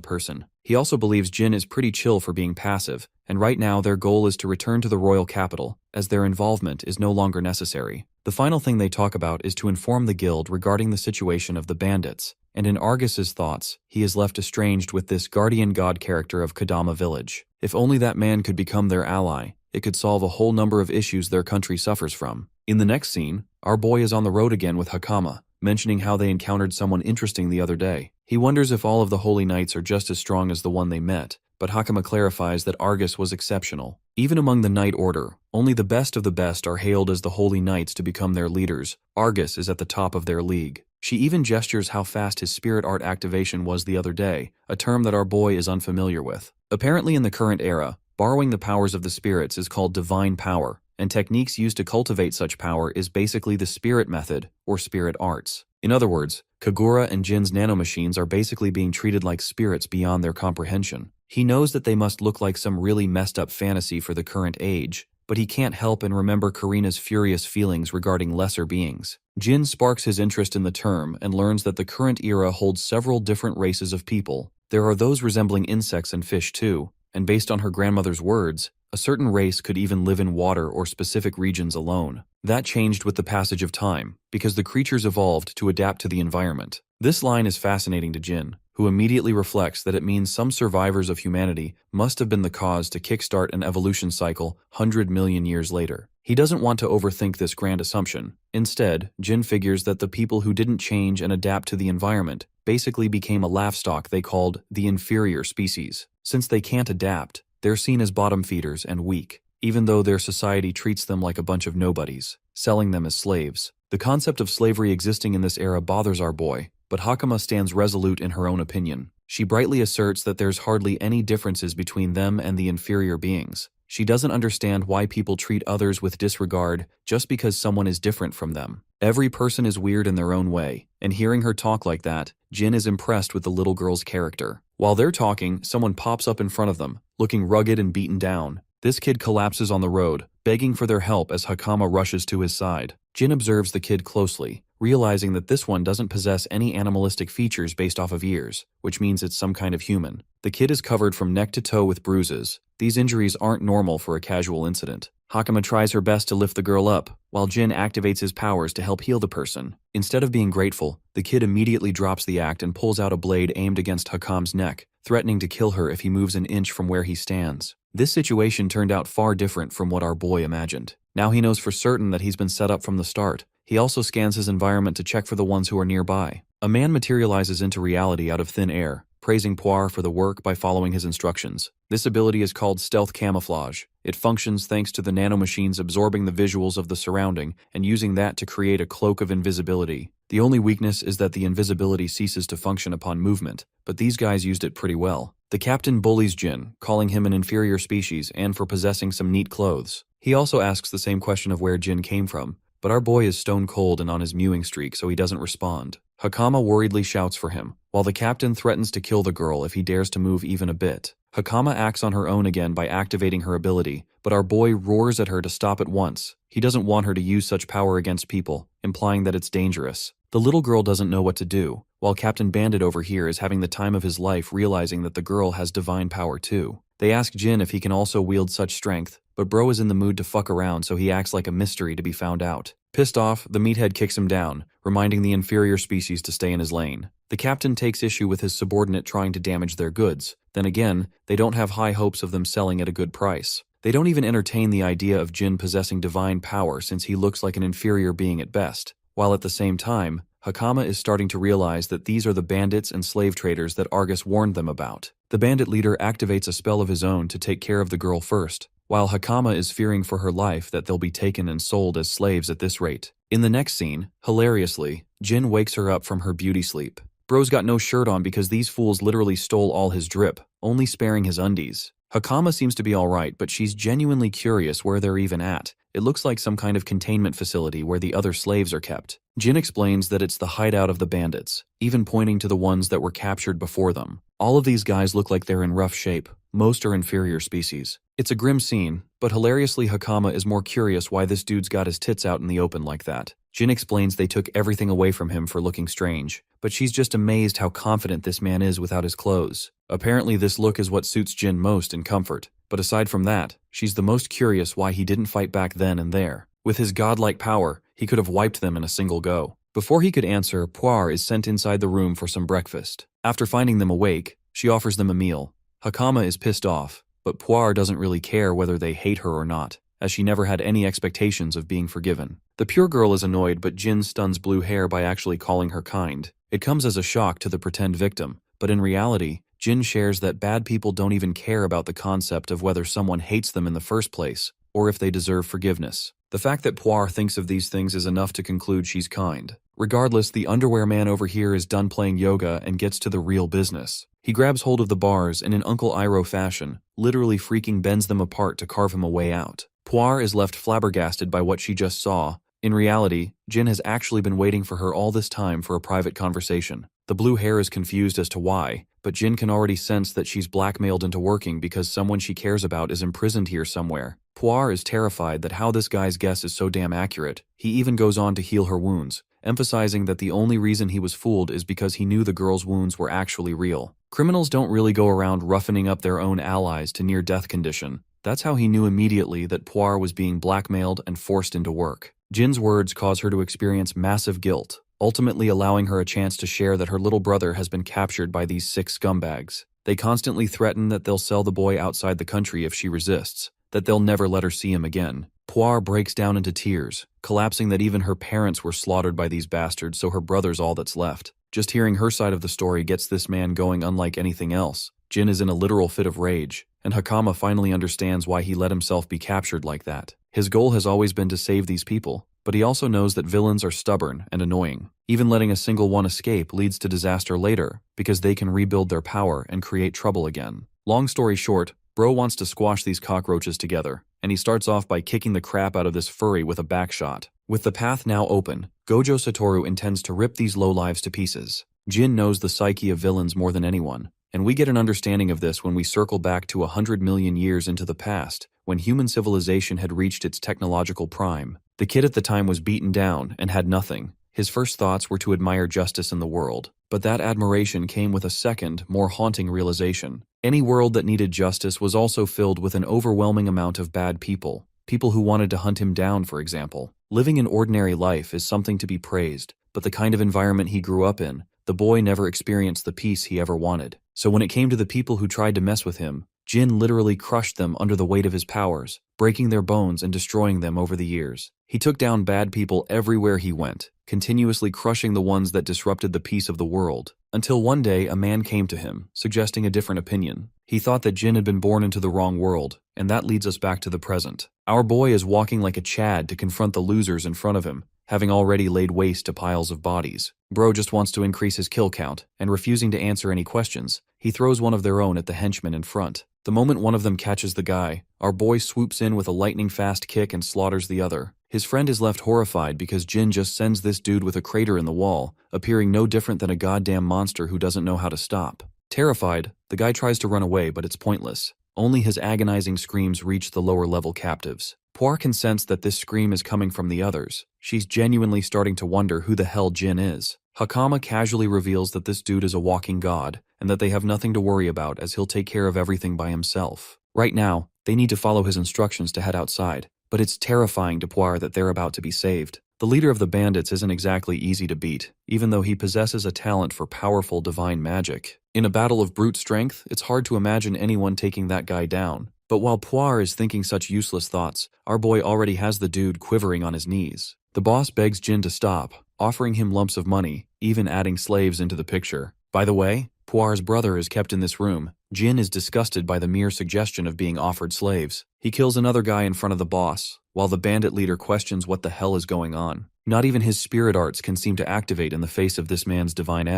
person. He also believes Jin is pretty chill for being passive, and right now their goal is to return to the royal capital, as their involvement is no longer necessary. The final thing they talk about is to inform the guild regarding the situation of the bandits, and in Argus's thoughts, he is left estranged with this guardian god character of Kodama village. If only that man could become their ally, it could solve a whole number of issues their country suffers from. In the next scene, our boy is on the road again with Hakama, mentioning how they encountered someone interesting the other day. He wonders if all of the holy knights are just as strong as the one they met, but Hakama clarifies that Argus was exceptional. Even among the Knight Order, only the best of the best are hailed as the holy knights to become their leaders. Argus is at the top of their league. She even gestures how fast his spirit art activation was the other day, a term that our boy is unfamiliar with. Apparently in the current era, borrowing the powers of the spirits is called divine power, and techniques used to cultivate such power is basically the spirit method or spirit arts. In other words, Kagura and Jin's nanomachines are basically being treated like spirits beyond their comprehension. He knows that they must look like some really messed up fantasy for the current age, but he can't help and remember Karina's furious feelings regarding lesser beings. Jin sparks his interest in the term and learns that the current era holds several different races of people. There are those resembling insects and fish too, and based on her grandmother's words, a certain race could even live in water or specific regions alone. That changed with the passage of time, because the creatures evolved to adapt to the environment. This line is fascinating to Jin, who immediately reflects that it means some survivors of humanity must have been the cause to kickstart an evolution cycle 100 million years later. He doesn't want to overthink this grand assumption. Instead, Jin figures that the people who didn't change and adapt to the environment basically became a laughstock they called the inferior species. Since they can't adapt, they're seen as bottom feeders and weak, even though their society treats them like a bunch of nobodies, selling them as slaves. The concept of slavery existing in this era bothers our boy, but Hakama stands resolute in her own opinion. She brightly asserts that there's hardly any differences between them and the inferior beings. She doesn't understand why people treat others with disregard just because someone is different from them. Every person is weird in their own way, and hearing her talk like that, Jin is impressed with the little girl's character. While they're talking, someone pops up in front of them, looking rugged and beaten down. This kid collapses on the road, begging for their help as Hakama rushes to his side. Jin observes the kid closely, realizing that this one doesn't possess any animalistic features based off of ears, which means it's some kind of human. The kid is covered from neck to toe with bruises. These injuries aren't normal for a casual incident. Hakama tries her best to lift the girl up, while Jin activates his powers to help heal the person. Instead of being grateful, the kid immediately drops the act and pulls out a blade aimed against Hakam's neck, threatening to kill her if he moves an inch from where he stands. This situation turned out far different from what our boy imagined. Now he knows for certain that he's been set up from the start. He also scans his environment to check for the ones who are nearby. A man materializes into reality out of thin air, praising Poir for the work by following his instructions. This ability is called stealth camouflage. It functions thanks to the nanomachines absorbing the visuals of the surrounding and using that to create a cloak of invisibility. The only weakness is that the invisibility ceases to function upon movement, but these guys used it pretty well. The captain bullies Jin, calling him an inferior species and for possessing some neat clothes. He also asks the same question of where Jin came from, but our boy is stone cold and on his mewing streak, so he doesn't respond. Hakama worriedly shouts for him, while the captain threatens to kill the girl if he dares to move even a bit. Hakama acts on her own again by activating her ability, but our boy roars at her to stop at once. He doesn't want her to use such power against people, implying that it's dangerous. The little girl doesn't know what to do, while Captain Bandit over here is having the time of his life realizing that the girl has divine power too. They ask Jin if he can also wield such strength, but bro is in the mood to fuck around, so he acts like a mystery to be found out. Pissed off, the meathead kicks him down, reminding the inferior species to stay in his lane. The captain takes issue with his subordinate trying to damage their goods. Then again, they don't have high hopes of them selling at a good price. They don't even entertain the idea of Jin possessing divine power since he looks like an inferior being at best. While at the same time, Hakama is starting to realize that these are the bandits and slave traders that Argus warned them about. The bandit leader activates a spell of his own to take care of the girl first, while Hakama is fearing for her life that they'll be taken and sold as slaves at this rate. In the next scene, hilariously, Jin wakes her up from her beauty sleep. Bro's got no shirt on because these fools literally stole all his drip, only sparing his undies. Hakama seems to be alright, but she's genuinely curious where they're even at. It looks like some kind of containment facility where the other slaves are kept. Jin explains that it's the hideout of the bandits, even pointing to the ones that were captured before them. All of these guys look like they're in rough shape. Most are inferior species. It's a grim scene, but hilariously Hakama is more curious why this dude's got his tits out in the open like that. Jin explains they took everything away from him for looking strange, but she's just amazed how confident this man is without his clothes. Apparently this look is what suits Jin most in comfort, but aside from that, she's the most curious why he didn't fight back then and there. With his godlike power, he could have wiped them in a single go. Before he could answer, Poir is sent inside the room for some breakfast. After finding them awake, she offers them a meal. Hakama is pissed off, but Poir doesn't really care whether they hate her or not, as she never had any expectations of being forgiven. The pure girl is annoyed, but Jin stuns Blue Hair by actually calling her kind. It comes as a shock to the pretend victim, but in reality, Jin shares that bad people don't even care about the concept of whether someone hates them in the first place, or if they deserve forgiveness. The fact that Poir thinks of these things is enough to conclude she's kind. Regardless, the underwear man over here is done playing yoga and gets to the real business. He grabs hold of the bars and in Uncle Iroh fashion, literally freaking bends them apart to carve him a way out. Poir is left flabbergasted by what she just saw. In reality, Jin has actually been waiting for her all this time for a private conversation. The Blue Hair is confused as to why, but Jin can already sense that she's blackmailed into working because someone she cares about is imprisoned here somewhere. Poir is terrified that how this guy's guess is so damn accurate. He even goes on to heal her wounds, emphasizing that the only reason he was fooled is because he knew the girl's wounds were actually real. Criminals don't really go around roughening up their own allies to near-death condition. That's how he knew immediately that Poir was being blackmailed and forced into work. Jin's words cause her to experience massive guilt, ultimately allowing her a chance to share that her little brother has been captured by these 6 scumbags. They constantly threaten that they'll sell the boy outside the country if she resists, that they'll never let her see him again. Poir breaks down into tears, collapsing that even her parents were slaughtered by these bastards, so her brother's all that's left. Just hearing her side of the story gets this man going unlike anything else. Jin is in a literal fit of rage, and Hakama finally understands why he let himself be captured like that. His goal has always been to save these people, but he also knows that villains are stubborn and annoying. Even letting a single one escape leads to disaster later, because they can rebuild their power and create trouble again. Long story short, Bro wants to squash these cockroaches together, and he starts off by kicking the crap out of this furry with a backshot. With the path now open, Gojo Satoru intends to rip these lowlives to pieces. Jin knows the psyche of villains more than anyone, and we get an understanding of this when we circle back to 100 million years into the past, when human civilization had reached its technological prime. The kid at the time was beaten down and had nothing. His first thoughts were to admire justice in the world, but that admiration came with a second, more haunting realization. Any world that needed justice was also filled with an overwhelming amount of bad people. People who wanted to hunt him down, for example. Living an ordinary life is something to be praised, but the kind of environment he grew up in, the boy never experienced the peace he ever wanted. So when it came to the people who tried to mess with him, Jin literally crushed them under the weight of his powers, breaking their bones and destroying them over the years. He took down bad people everywhere he went, continuously crushing the ones that disrupted the peace of the world, until one day a man came to him, suggesting a different opinion. He thought that Jin had been born into the wrong world, and that leads us back to the present. Our boy is walking like a Chad to confront the losers in front of him, having already laid waste to piles of bodies. Bro just wants to increase his kill count, and refusing to answer any questions, he throws one of their own at the henchman in front. The moment one of them catches the guy, our boy swoops in with a lightning-fast kick and slaughters the other. His friend is left horrified because Jin just sends this dude with a crater in the wall, appearing no different than a goddamn monster who doesn't know how to stop. Terrified, the guy tries to run away, but it's pointless. Only his agonizing screams reach the lower-level captives. Poir can sense that this scream is coming from the others. She's genuinely starting to wonder who the hell Jin is. Hakama casually reveals that this dude is a walking god, and that they have nothing to worry about as he'll take care of everything by himself. Right now, they need to follow his instructions to head outside, but it's terrifying to Poir that they're about to be saved. The leader of the bandits isn't exactly easy to beat, even though he possesses a talent for powerful divine magic. In a battle of brute strength, it's hard to imagine anyone taking that guy down. But while Poir is thinking such useless thoughts, our boy already has the dude quivering on his knees. The boss begs Jin to stop, offering him lumps of money, even adding slaves into the picture. By the way, Poir's brother is kept in this room. Jin is disgusted by the mere suggestion of being offered slaves. He kills another guy in front of the boss, while the bandit leader questions what the hell is going on. Not even his spirit arts can seem to activate in the face of this man's divine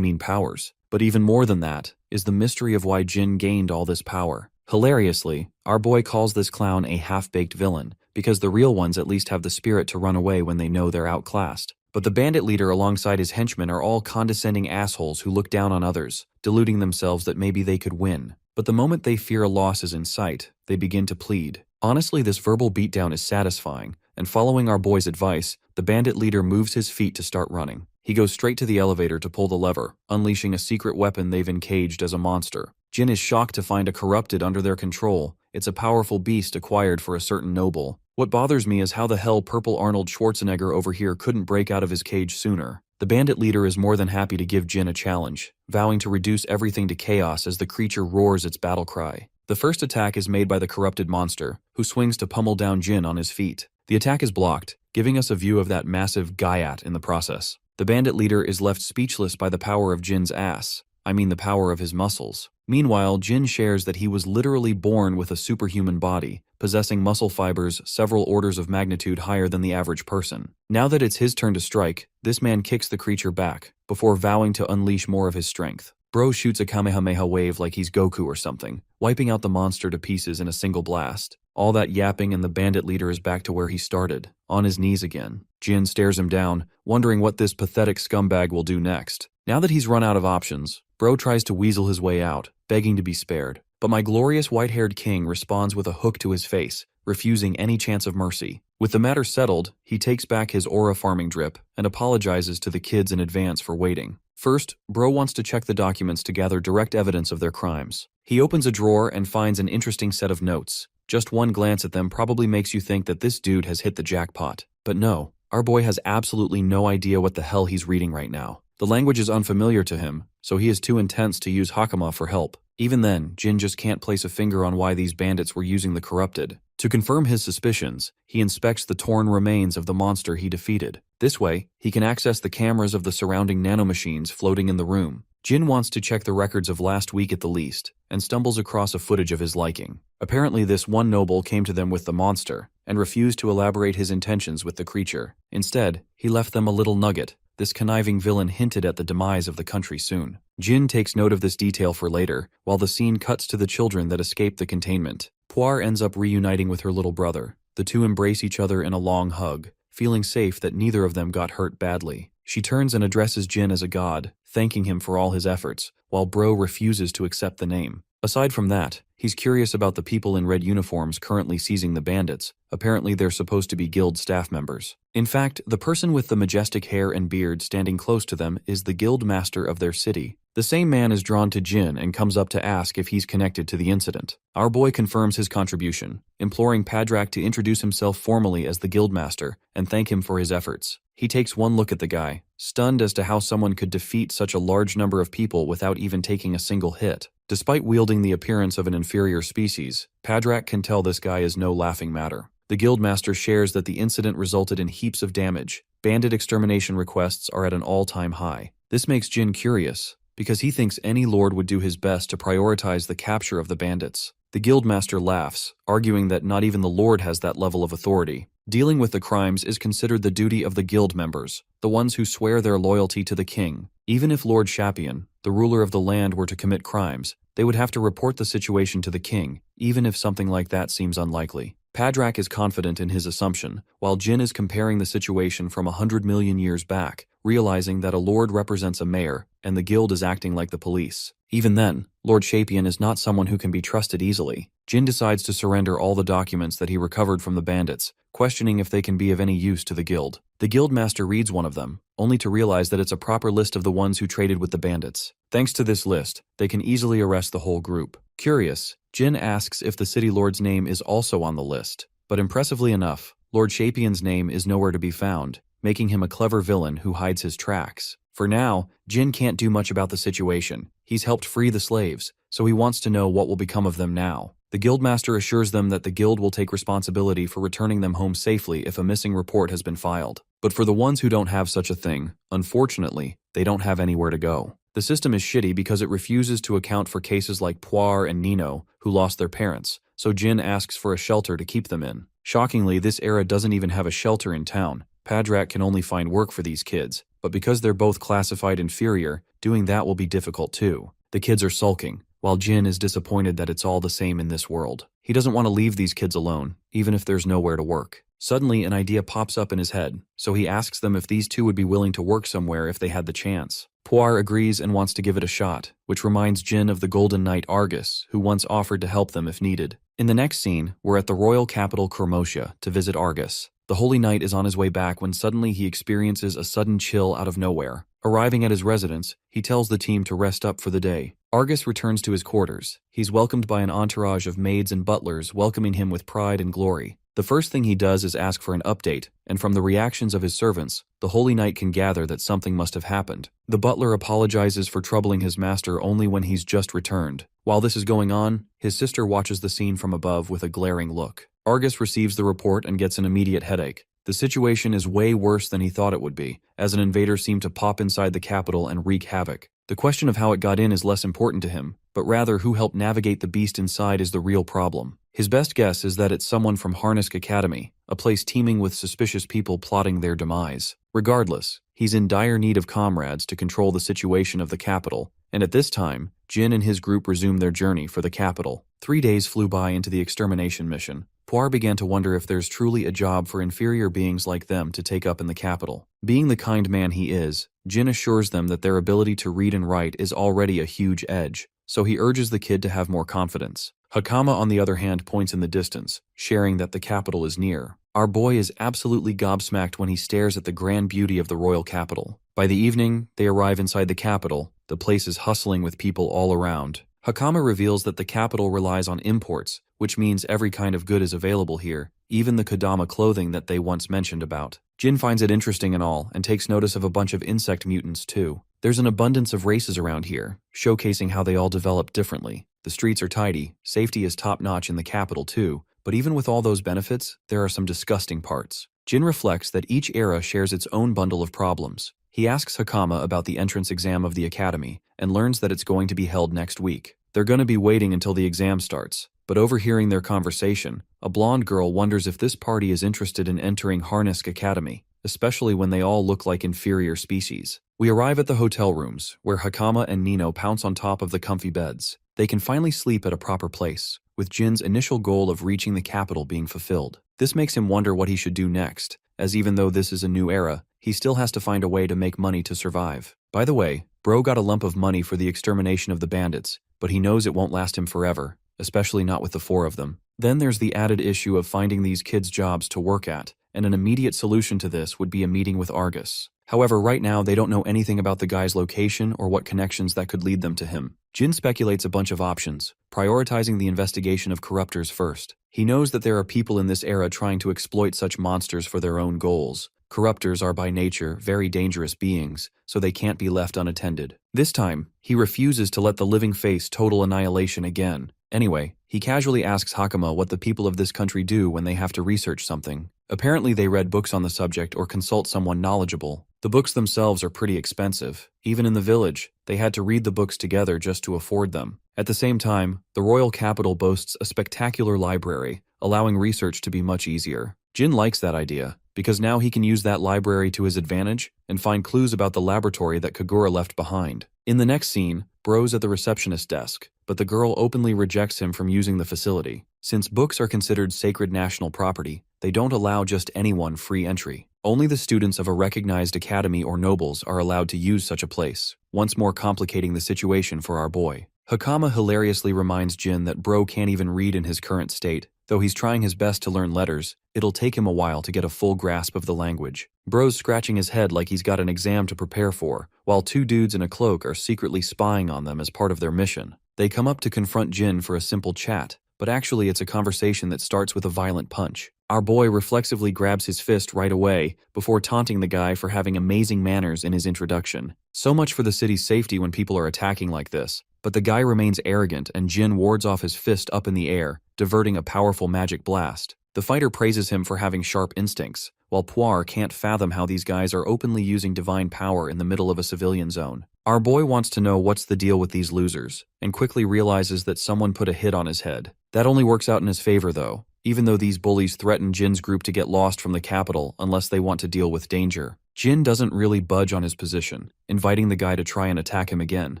powers. But even more than that is the mystery of why Jin gained all this power. Hilariously, our boy calls this clown a half-baked villain, because the real ones at least have the spirit to run away when they know they're outclassed. But the bandit leader alongside his henchmen are all condescending assholes who look down on others, deluding themselves that maybe they could win. But the moment they fear a loss is in sight, they begin to plead. Honestly, this verbal beatdown is satisfying, and following our boy's advice, the bandit leader moves his feet to start running. He goes straight to the elevator to pull the lever, unleashing a secret weapon they've encaged as a monster. Jin is shocked to find a corrupted under their control. It's a powerful beast acquired for a certain noble. What bothers me is how the hell purple Arnold Schwarzenegger over here couldn't break out of his cage sooner. The bandit leader is more than happy to give Jin a challenge, vowing to reduce everything to chaos as the creature roars its battle cry. The first attack is made by the corrupted monster, who swings to pummel down Jin on his feet. The attack is blocked, giving us a view of that massive Gaiat in the process. The bandit leader is left speechless by the power of Jin's ass. I mean the power of his muscles. Meanwhile, Jin shares that he was literally born with a superhuman body, possessing muscle fibers several orders of magnitude higher than the average person. Now that it's his turn to strike, this man kicks the creature back, before vowing to unleash more of his strength. Bro shoots a Kamehameha wave like he's Goku or something, wiping out the monster to pieces in a single blast. All that yapping and the bandit leader is back to where he started, on his knees again. Jin stares him down, wondering what this pathetic scumbag will do next. Now that he's run out of options, Bro tries to weasel his way out, begging to be spared. But my glorious white-haired king responds with a hook to his face, refusing any chance of mercy. With the matter settled, he takes back his aura farming drip and apologizes to the kids in advance for waiting. First, Bro wants to check the documents to gather direct evidence of their crimes. He opens a drawer and finds an interesting set of notes. Just one glance at them probably makes you think that this dude has hit the jackpot. But no, our boy has absolutely no idea what the hell he's reading right now. The language is unfamiliar to him, so he is too intense to use Hakama for help. Even then, Jin just can't place a finger on why these bandits were using the corrupted. To confirm his suspicions, he inspects the torn remains of the monster he defeated. This way, he can access the cameras of the surrounding nanomachines floating in the room. Jin wants to check the records of last week at the least, and stumbles across a footage of his liking. Apparently this one noble came to them with the monster, and refused to elaborate his intentions with the creature. Instead, he left them a little nugget. This conniving villain hinted at the demise of the country soon. Jin takes note of this detail for later, while the scene cuts to the children that escape the containment. Poire ends up reuniting with her little brother. The two embrace each other in a long hug, feeling safe that neither of them got hurt badly. She turns and addresses Jin as a god, thanking him for all his efforts, while Bro refuses to accept the name. Aside from that, he's curious about the people in red uniforms currently seizing the bandits. Apparently they're supposed to be guild staff members. In fact, the person with the majestic hair and beard standing close to them is the guild master of their city. The same man is drawn to Jin and comes up to ask if he's connected to the incident. Our boy confirms his contribution, imploring Padrak to introduce himself formally as the guildmaster and thank him for his efforts. He takes one look at the guy, stunned as to how someone could defeat such a large number of people without even taking a single hit. Despite wielding the appearance of an inferior species, Padrak can tell this guy is no laughing matter. The guildmaster shares that the incident resulted in heaps of damage. Bandit extermination requests are at an all-time high. This makes Jin curious, because he thinks any lord would do his best to prioritize the capture of the bandits. The guildmaster laughs, arguing that not even the lord has that level of authority. Dealing with the crimes is considered the duty of the guild members, the ones who swear their loyalty to the king. Even if Lord Shapian, the ruler of the land, were to commit crimes, they would have to report the situation to the king, even if something like that seems unlikely. Padrak is confident in his assumption, while Jin is comparing the situation from 100 million years back, realizing that a lord represents a mayor, and the guild is acting like the police. Even then, Lord Shapian is not someone who can be trusted easily. Jin decides to surrender all the documents that he recovered from the bandits, questioning if they can be of any use to the guild. The guildmaster reads one of them, only to realize that it's a proper list of the ones who traded with the bandits. Thanks to this list, they can easily arrest the whole group. Curious, Jin asks if the city lord's name is also on the list, but impressively enough, Lord Shapian's name is nowhere to be found, making him a clever villain who hides his tracks. For now, Jin can't do much about the situation. He's helped free the slaves, so he wants to know what will become of them now. The guildmaster assures them that the guild will take responsibility for returning them home safely if a missing report has been filed. But for the ones who don't have such a thing, unfortunately, they don't have anywhere to go. The system is shitty because it refuses to account for cases like Poire and Nino, who lost their parents, so Jin asks for a shelter to keep them in. Shockingly, this era doesn't even have a shelter in town. Padrak can only find work for these kids, but because they're both classified inferior, doing that will be difficult too. The kids are sulking, while Jin is disappointed that it's all the same in this world. He doesn't want to leave these kids alone, even if there's nowhere to work. Suddenly, an idea pops up in his head, so he asks them if these two would be willing to work somewhere if they had the chance. Puar agrees and wants to give it a shot, which reminds Jin of the Golden Knight Argus, who once offered to help them if needed. In the next scene, we're at the royal capital Kermosia to visit Argus. The Holy Knight is on his way back when suddenly he experiences a sudden chill out of nowhere. Arriving at his residence, he tells the team to rest up for the day. Argus returns to his quarters. He's welcomed by an entourage of maids and butlers welcoming him with pride and glory. The first thing he does is ask for an update, and from the reactions of his servants, the Holy Knight can gather that something must have happened. The butler apologizes for troubling his master only when he's just returned. While this is going on, his sister watches the scene from above with a glaring look. Argus receives the report and gets an immediate headache. The situation is way worse than he thought it would be, as an invader seemed to pop inside the capital and wreak havoc. The question of how it got in is less important to him, but rather who helped navigate the beast inside is the real problem. His best guess is that it's someone from Harnisk Academy, a place teeming with suspicious people plotting their demise. Regardless, he's in dire need of comrades to control the situation of the capital, and at this time, Jin and his group resume their journey for the capital. 3 days flew by into the extermination mission. Puar began to wonder if there's truly a job for inferior beings like them to take up in the capital. Being the kind man he is, Jin assures them that their ability to read and write is already a huge edge, so he urges the kid to have more confidence. Hakama, on the other hand, points in the distance, sharing that the capital is near. Our boy is absolutely gobsmacked when he stares at the grand beauty of the royal capital. By the evening, they arrive inside the capital. The place is hustling with people all around. Hakama reveals that the capital relies on imports, which means every kind of good is available here, even the Kodama clothing that they once mentioned about. Jin finds it interesting and all, and takes notice of a bunch of insect mutants too. There's an abundance of races around here, showcasing how they all develop differently. The streets are tidy, safety is top-notch in the capital too, but even with all those benefits, there are some disgusting parts. Jin reflects that each era shares its own bundle of problems. He asks Hakama about the entrance exam of the academy, and learns that it's going to be held next week. They're going to be waiting until the exam starts, but overhearing their conversation, a blonde girl wonders if this party is interested in entering Harnisk Academy, especially when they all look like inferior species. We arrive at the hotel rooms, where Hakama and Nino pounce on top of the comfy beds. They can finally sleep at a proper place, with Jin's initial goal of reaching the capital being fulfilled. This makes him wonder what he should do next, as even though this is a new era, he still has to find a way to make money to survive. By the way, Bro got a lump of money for the extermination of the bandits, but he knows it won't last him forever, especially not with the 4 of them. Then there's the added issue of finding these kids jobs to work at, and an immediate solution to this would be a meeting with Argus. However, right now they don't know anything about the guy's location or what connections that could lead them to him. Jin speculates a bunch of options, prioritizing the investigation of corruptors first. He knows that there are people in this era trying to exploit such monsters for their own goals. Corruptors are by nature very dangerous beings, so they can't be left unattended. This time, he refuses to let the living face total annihilation again. Anyway, he casually asks Hakama what the people of this country do when they have to research something. Apparently they read books on the subject or consult someone knowledgeable. The books themselves are pretty expensive. Even in the village, they had to read the books together just to afford them. At the same time, the royal capital boasts a spectacular library, allowing research to be much easier. Jin likes that idea, because now he can use that library to his advantage and find clues about the laboratory that Kagura left behind. In the next scene, Bro's at the receptionist desk, but the girl openly rejects him from using the facility. Since books are considered sacred national property, they don't allow just anyone free entry. Only the students of a recognized academy or nobles are allowed to use such a place, once more complicating the situation for our boy. Hakama hilariously reminds Jin that Bro can't even read in his current state. Though he's trying his best to learn letters, it'll take him a while to get a full grasp of the language. Bro's scratching his head like he's got an exam to prepare for, while 2 dudes in a cloak are secretly spying on them as part of their mission. They come up to confront Jin for a simple chat, but actually it's a conversation that starts with a violent punch. Our boy reflexively grabs his fist right away, before taunting the guy for having amazing manners in his introduction. So much for the city's safety when people are attacking like this. But the guy remains arrogant and Jin wards off his fist up in the air, diverting a powerful magic blast. The fighter praises him for having sharp instincts, while Puar can't fathom how these guys are openly using divine power in the middle of a civilian zone. Our boy wants to know what's the deal with these losers, and quickly realizes that someone put a hit on his head. That only works out in his favor though, even though these bullies threaten Jin's group to get lost from the capital unless they want to deal with danger. Jin doesn't really budge on his position, inviting the guy to try and attack him again,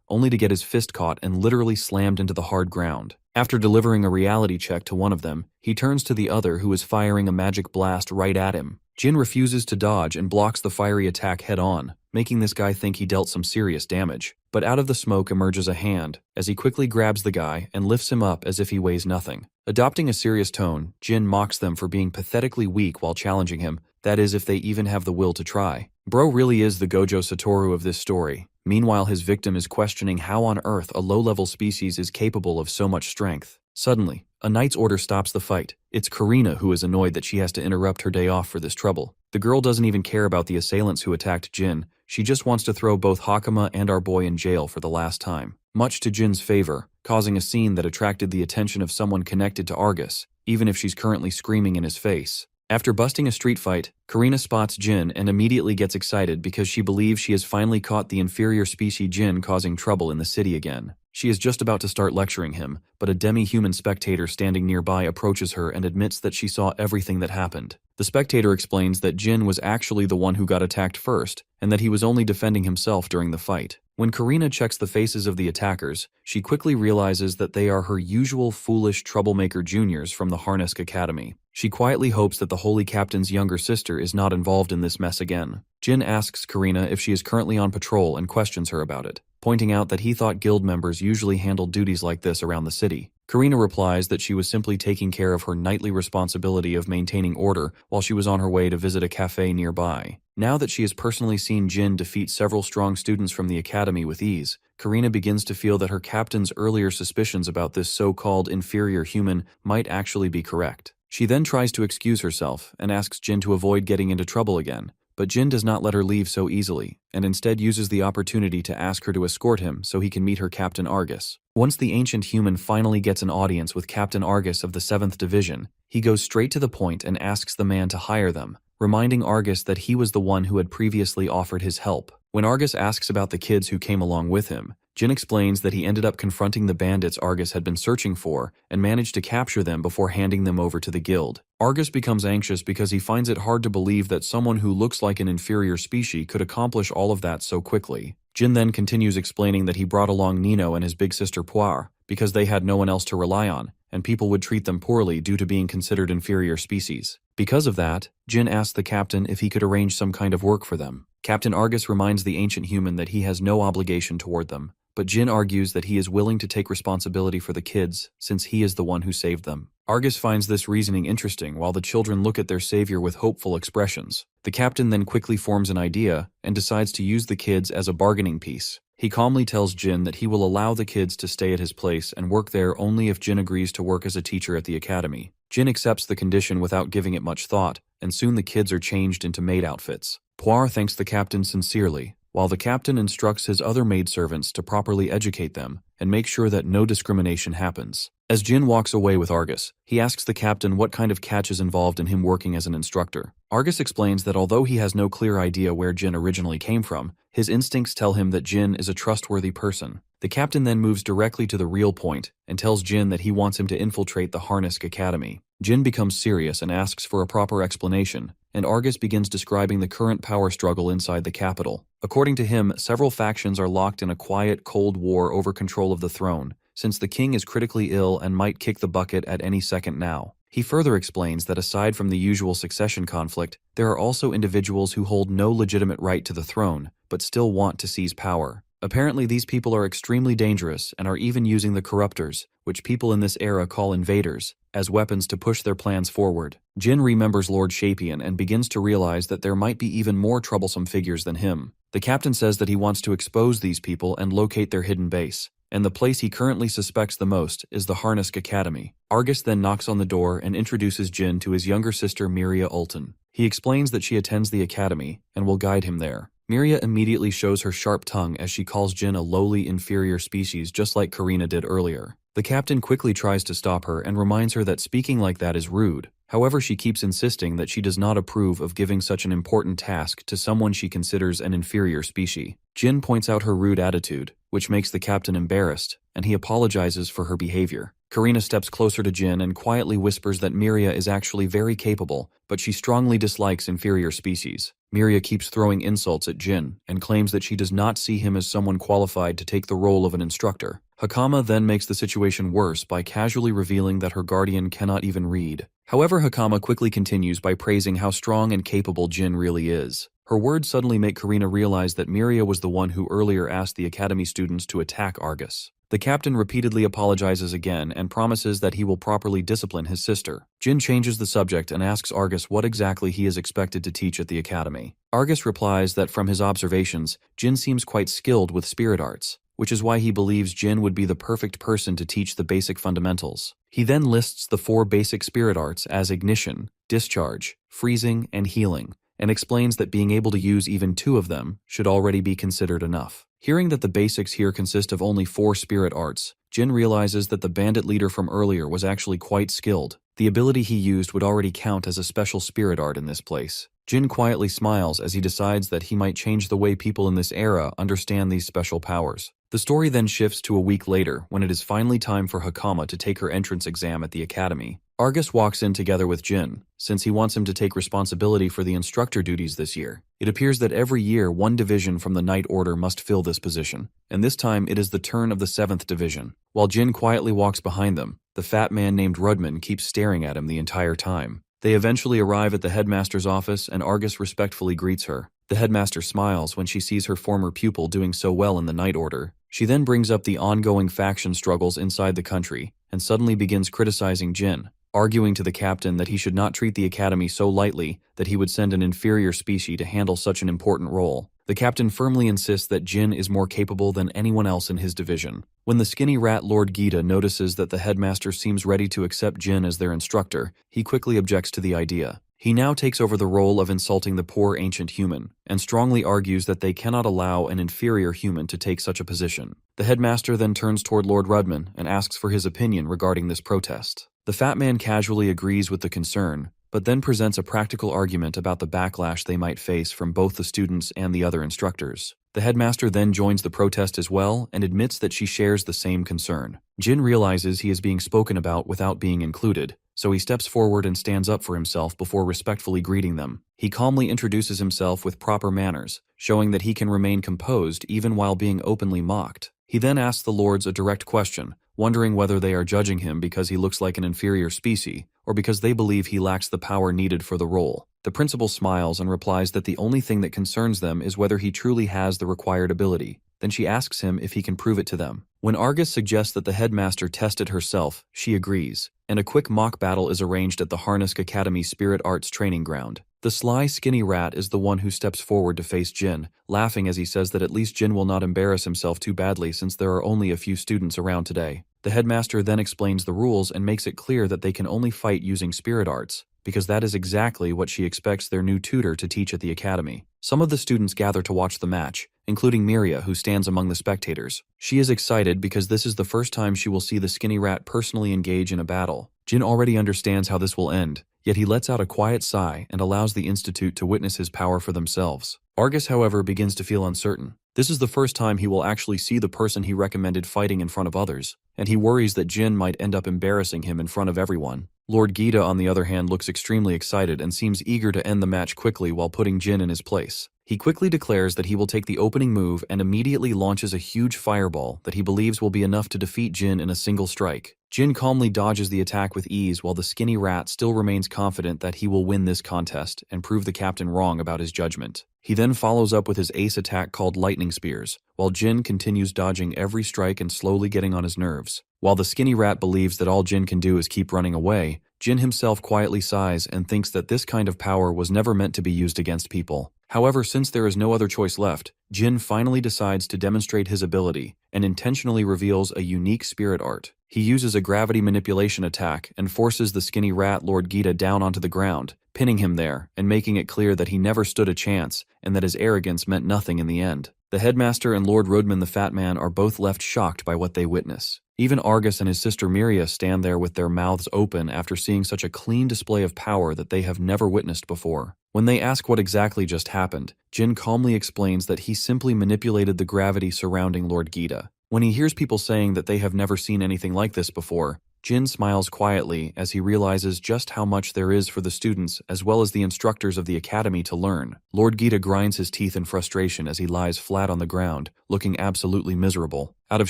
only to get his fist caught and literally slammed into the hard ground. After delivering a reality check to one of them, he turns to the other who is firing a magic blast right at him. Jin refuses to dodge and blocks the fiery attack head-on, making this guy think he dealt some serious damage. But out of the smoke emerges a hand, as he quickly grabs the guy and lifts him up as if he weighs nothing. Adopting a serious tone, Jin mocks them for being pathetically weak while challenging him, that is if they even have the will to try. Bro really is the Gojo Satoru of this story. Meanwhile, his victim is questioning how on earth a low-level species is capable of so much strength. Suddenly, a knight's order stops the fight. It's Karina who is annoyed that she has to interrupt her day off for this trouble. The girl doesn't even care about the assailants who attacked Jin. She just wants to throw both Hakama and our boy in jail for the last time. Much to Jin's favor, causing a scene that attracted the attention of someone connected to Argus, even if she's currently screaming in his face. After busting a street fight, Karina spots Jin and immediately gets excited because she believes she has finally caught the inferior species Jin causing trouble in the city again. She is just about to start lecturing him, but a demi-human spectator standing nearby approaches her and admits that she saw everything that happened. The spectator explains that Jin was actually the one who got attacked first, and that he was only defending himself during the fight. When Karina checks the faces of the attackers, she quickly realizes that they are her usual foolish troublemaker juniors from the Harnesk Academy. She quietly hopes that the Holy Captain's younger sister is not involved in this mess again. Jin asks Karina if she is currently on patrol and questions her about it, pointing out that he thought guild members usually handled duties like this around the city. Karina replies that she was simply taking care of her nightly responsibility of maintaining order while she was on her way to visit a cafe nearby. Now that she has personally seen Jin defeat several strong students from the academy with ease, Karina begins to feel that her captain's earlier suspicions about this so-called inferior human might actually be correct. She then tries to excuse herself and asks Jin to avoid getting into trouble again, but Jin does not let her leave so easily, and instead uses the opportunity to ask her to escort him so he can meet her Captain Argus. Once the ancient human finally gets an audience with Captain Argus of the 7th Division, he goes straight to the point and asks the man to hire them, reminding Argus that he was the one who had previously offered his help. When Argus asks about the kids who came along with him, Jin explains that he ended up confronting the bandits Argus had been searching for and managed to capture them before handing them over to the guild. Argus becomes anxious because he finds it hard to believe that someone who looks like an inferior species could accomplish all of that so quickly. Jin then continues explaining that he brought along Nino and his big sister Poire because they had no one else to rely on, and people would treat them poorly due to being considered inferior species. Because of that, Jin asks the captain if he could arrange some kind of work for them. Captain Argus reminds the ancient human that he has no obligation toward them, but Jin argues that he is willing to take responsibility for the kids since he is the one who saved them. Argus finds this reasoning interesting while the children look at their savior with hopeful expressions. The captain then quickly forms an idea and decides to use the kids as a bargaining piece. He calmly tells Jin that he will allow the kids to stay at his place and work there only if Jin agrees to work as a teacher at the academy. Jin accepts the condition without giving it much thought, and soon the kids are changed into maid outfits. Poire thanks the captain sincerely, while the captain instructs his other maidservants to properly educate them and make sure that no discrimination happens. As Jin walks away with Argus, he asks the captain what kind of catch is involved in him working as an instructor. Argus explains that although he has no clear idea where Jin originally came from, his instincts tell him that Jin is a trustworthy person. The captain then moves directly to the real point and tells Jin that he wants him to infiltrate the Harnesk Academy. Jin becomes serious and asks for a proper explanation, and Argus begins describing the current power struggle inside the capital. According to him, several factions are locked in a quiet, cold war over control of the throne, since the king is critically ill and might kick the bucket at any second now. He further explains that aside from the usual succession conflict, there are also individuals who hold no legitimate right to the throne, but still want to seize power. Apparently these people are extremely dangerous and are even using the corruptors, which people in this era call invaders, as weapons to push their plans forward. Jin remembers Lord Shapian and begins to realize that there might be even more troublesome figures than him. The captain says that he wants to expose these people and locate their hidden base, and the place he currently suspects the most is the Harnesk Academy. Argus then knocks on the door and introduces Jin to his younger sister Miria Ulton. He explains that she attends the academy and will guide him there. Miria immediately shows her sharp tongue as she calls Jin a lowly inferior species just like Karina did earlier. The captain quickly tries to stop her and reminds her that speaking like that is rude. However, she keeps insisting that she does not approve of giving such an important task to someone she considers an inferior species. Jin points out her rude attitude, which makes the captain embarrassed, and he apologizes for her behavior. Karina steps closer to Jin and quietly whispers that Miria is actually very capable, but she strongly dislikes inferior species. Miria keeps throwing insults at Jin and claims that she does not see him as someone qualified to take the role of an instructor. Hakama then makes the situation worse by casually revealing that her guardian cannot even read. However, Hakama quickly continues by praising how strong and capable Jin really is. Her words suddenly make Karina realize that Miria was the one who earlier asked the academy students to attack Argus. The captain repeatedly apologizes again and promises that he will properly discipline his sister. Jin changes the subject and asks Argus what exactly he is expected to teach at the academy. Argus replies that from his observations, Jin seems quite skilled with spirit arts, which is why he believes Jin would be the perfect person to teach the basic fundamentals. He then lists the 4 basic spirit arts as ignition, discharge, freezing, and healing, and explains that being able to use even 2 of them should already be considered enough. Hearing that the basics here consist of only 4 spirit arts, Jin realizes that the bandit leader from earlier was actually quite skilled. The ability he used would already count as a special spirit art in this place. Jin quietly smiles as he decides that he might change the way people in this era understand these special powers. The story then shifts to a week later when it is finally time for Hakama to take her entrance exam at the academy. Argus walks in together with Jin, since he wants him to take responsibility for the instructor duties this year. It appears that every year one division from the Night Order must fill this position, and this time it is the turn of the 7th Division. While Jin quietly walks behind them, the fat man named Rudman keeps staring at him the entire time. They eventually arrive at the headmaster's office and Argus respectfully greets her. The headmaster smiles when she sees her former pupil doing so well in the Night Order. She then brings up the ongoing faction struggles inside the country and suddenly begins criticizing Jin, arguing to the captain that he should not treat the academy so lightly that he would send an inferior species to handle such an important role. The captain firmly insists that Jin is more capable than anyone else in his division. When the skinny rat Lord Gita notices that the headmaster seems ready to accept Jin as their instructor, he quickly objects to the idea. He now takes over the role of insulting the poor ancient human, and strongly argues that they cannot allow an inferior human to take such a position. The headmaster then turns toward Lord Rudman and asks for his opinion regarding this protest. The fat man casually agrees with the concern, but then presents a practical argument about the backlash they might face from both the students and the other instructors. The headmaster then joins the protest as well and admits that she shares the same concern. Jin realizes he is being spoken about without being included, so he steps forward and stands up for himself before respectfully greeting them. He calmly introduces himself with proper manners, showing that he can remain composed even while being openly mocked. He then asks the lords a direct question, wondering whether they are judging him because he looks like an inferior species, or because they believe he lacks the power needed for the role. The principal smiles and replies that the only thing that concerns them is whether he truly has the required ability. Then she asks him if he can prove it to them. When Argus suggests that the headmaster test it herself, she agrees, and a quick mock battle is arranged at the Harnisk Academy Spirit Arts training ground. The sly, skinny rat is the one who steps forward to face Jin, laughing as he says that at least Jin will not embarrass himself too badly since there are only a few students around today. The headmaster then explains the rules and makes it clear that they can only fight using spirit arts, because that is exactly what she expects their new tutor to teach at the academy. Some of the students gather to watch the match, including Miria, who stands among the spectators. She is excited because this is the first time she will see the skinny rat personally engage in a battle. Jin already understands how this will end, yet he lets out a quiet sigh and allows the institute to witness his power for themselves. Argus, however, begins to feel uncertain. This is the first time he will actually see the person he recommended fighting in front of others, and he worries that Jin might end up embarrassing him in front of everyone. Lord Gita, on the other hand, looks extremely excited and seems eager to end the match quickly while putting Jin in his place. He quickly declares that he will take the opening move and immediately launches a huge fireball that he believes will be enough to defeat Jin in a single strike. Jin calmly dodges the attack with ease while the skinny rat still remains confident that he will win this contest and prove the captain wrong about his judgment. He then follows up with his ace attack called Lightning Spears, while Jin continues dodging every strike and slowly getting on his nerves. While the skinny rat believes that all Jin can do is keep running away, Jin himself quietly sighs and thinks that this kind of power was never meant to be used against people. However, since there is no other choice left, Jin finally decides to demonstrate his ability and intentionally reveals a unique spirit art. He uses a gravity manipulation attack and forces the skinny rat Lord Gita down onto the ground, pinning him there and making it clear that he never stood a chance and that his arrogance meant nothing in the end. The headmaster and Lord Rudman the Fat Man are both left shocked by what they witness. Even Argus and his sister Miria stand there with their mouths open after seeing such a clean display of power that they have never witnessed before. When they ask what exactly just happened, Jin calmly explains that he simply manipulated the gravity surrounding Lord Gita. When he hears people saying that they have never seen anything like this before, Jin smiles quietly as he realizes just how much there is for the students as well as the instructors of the academy to learn. Lord Gita grinds his teeth in frustration as he lies flat on the ground, looking absolutely miserable. Out of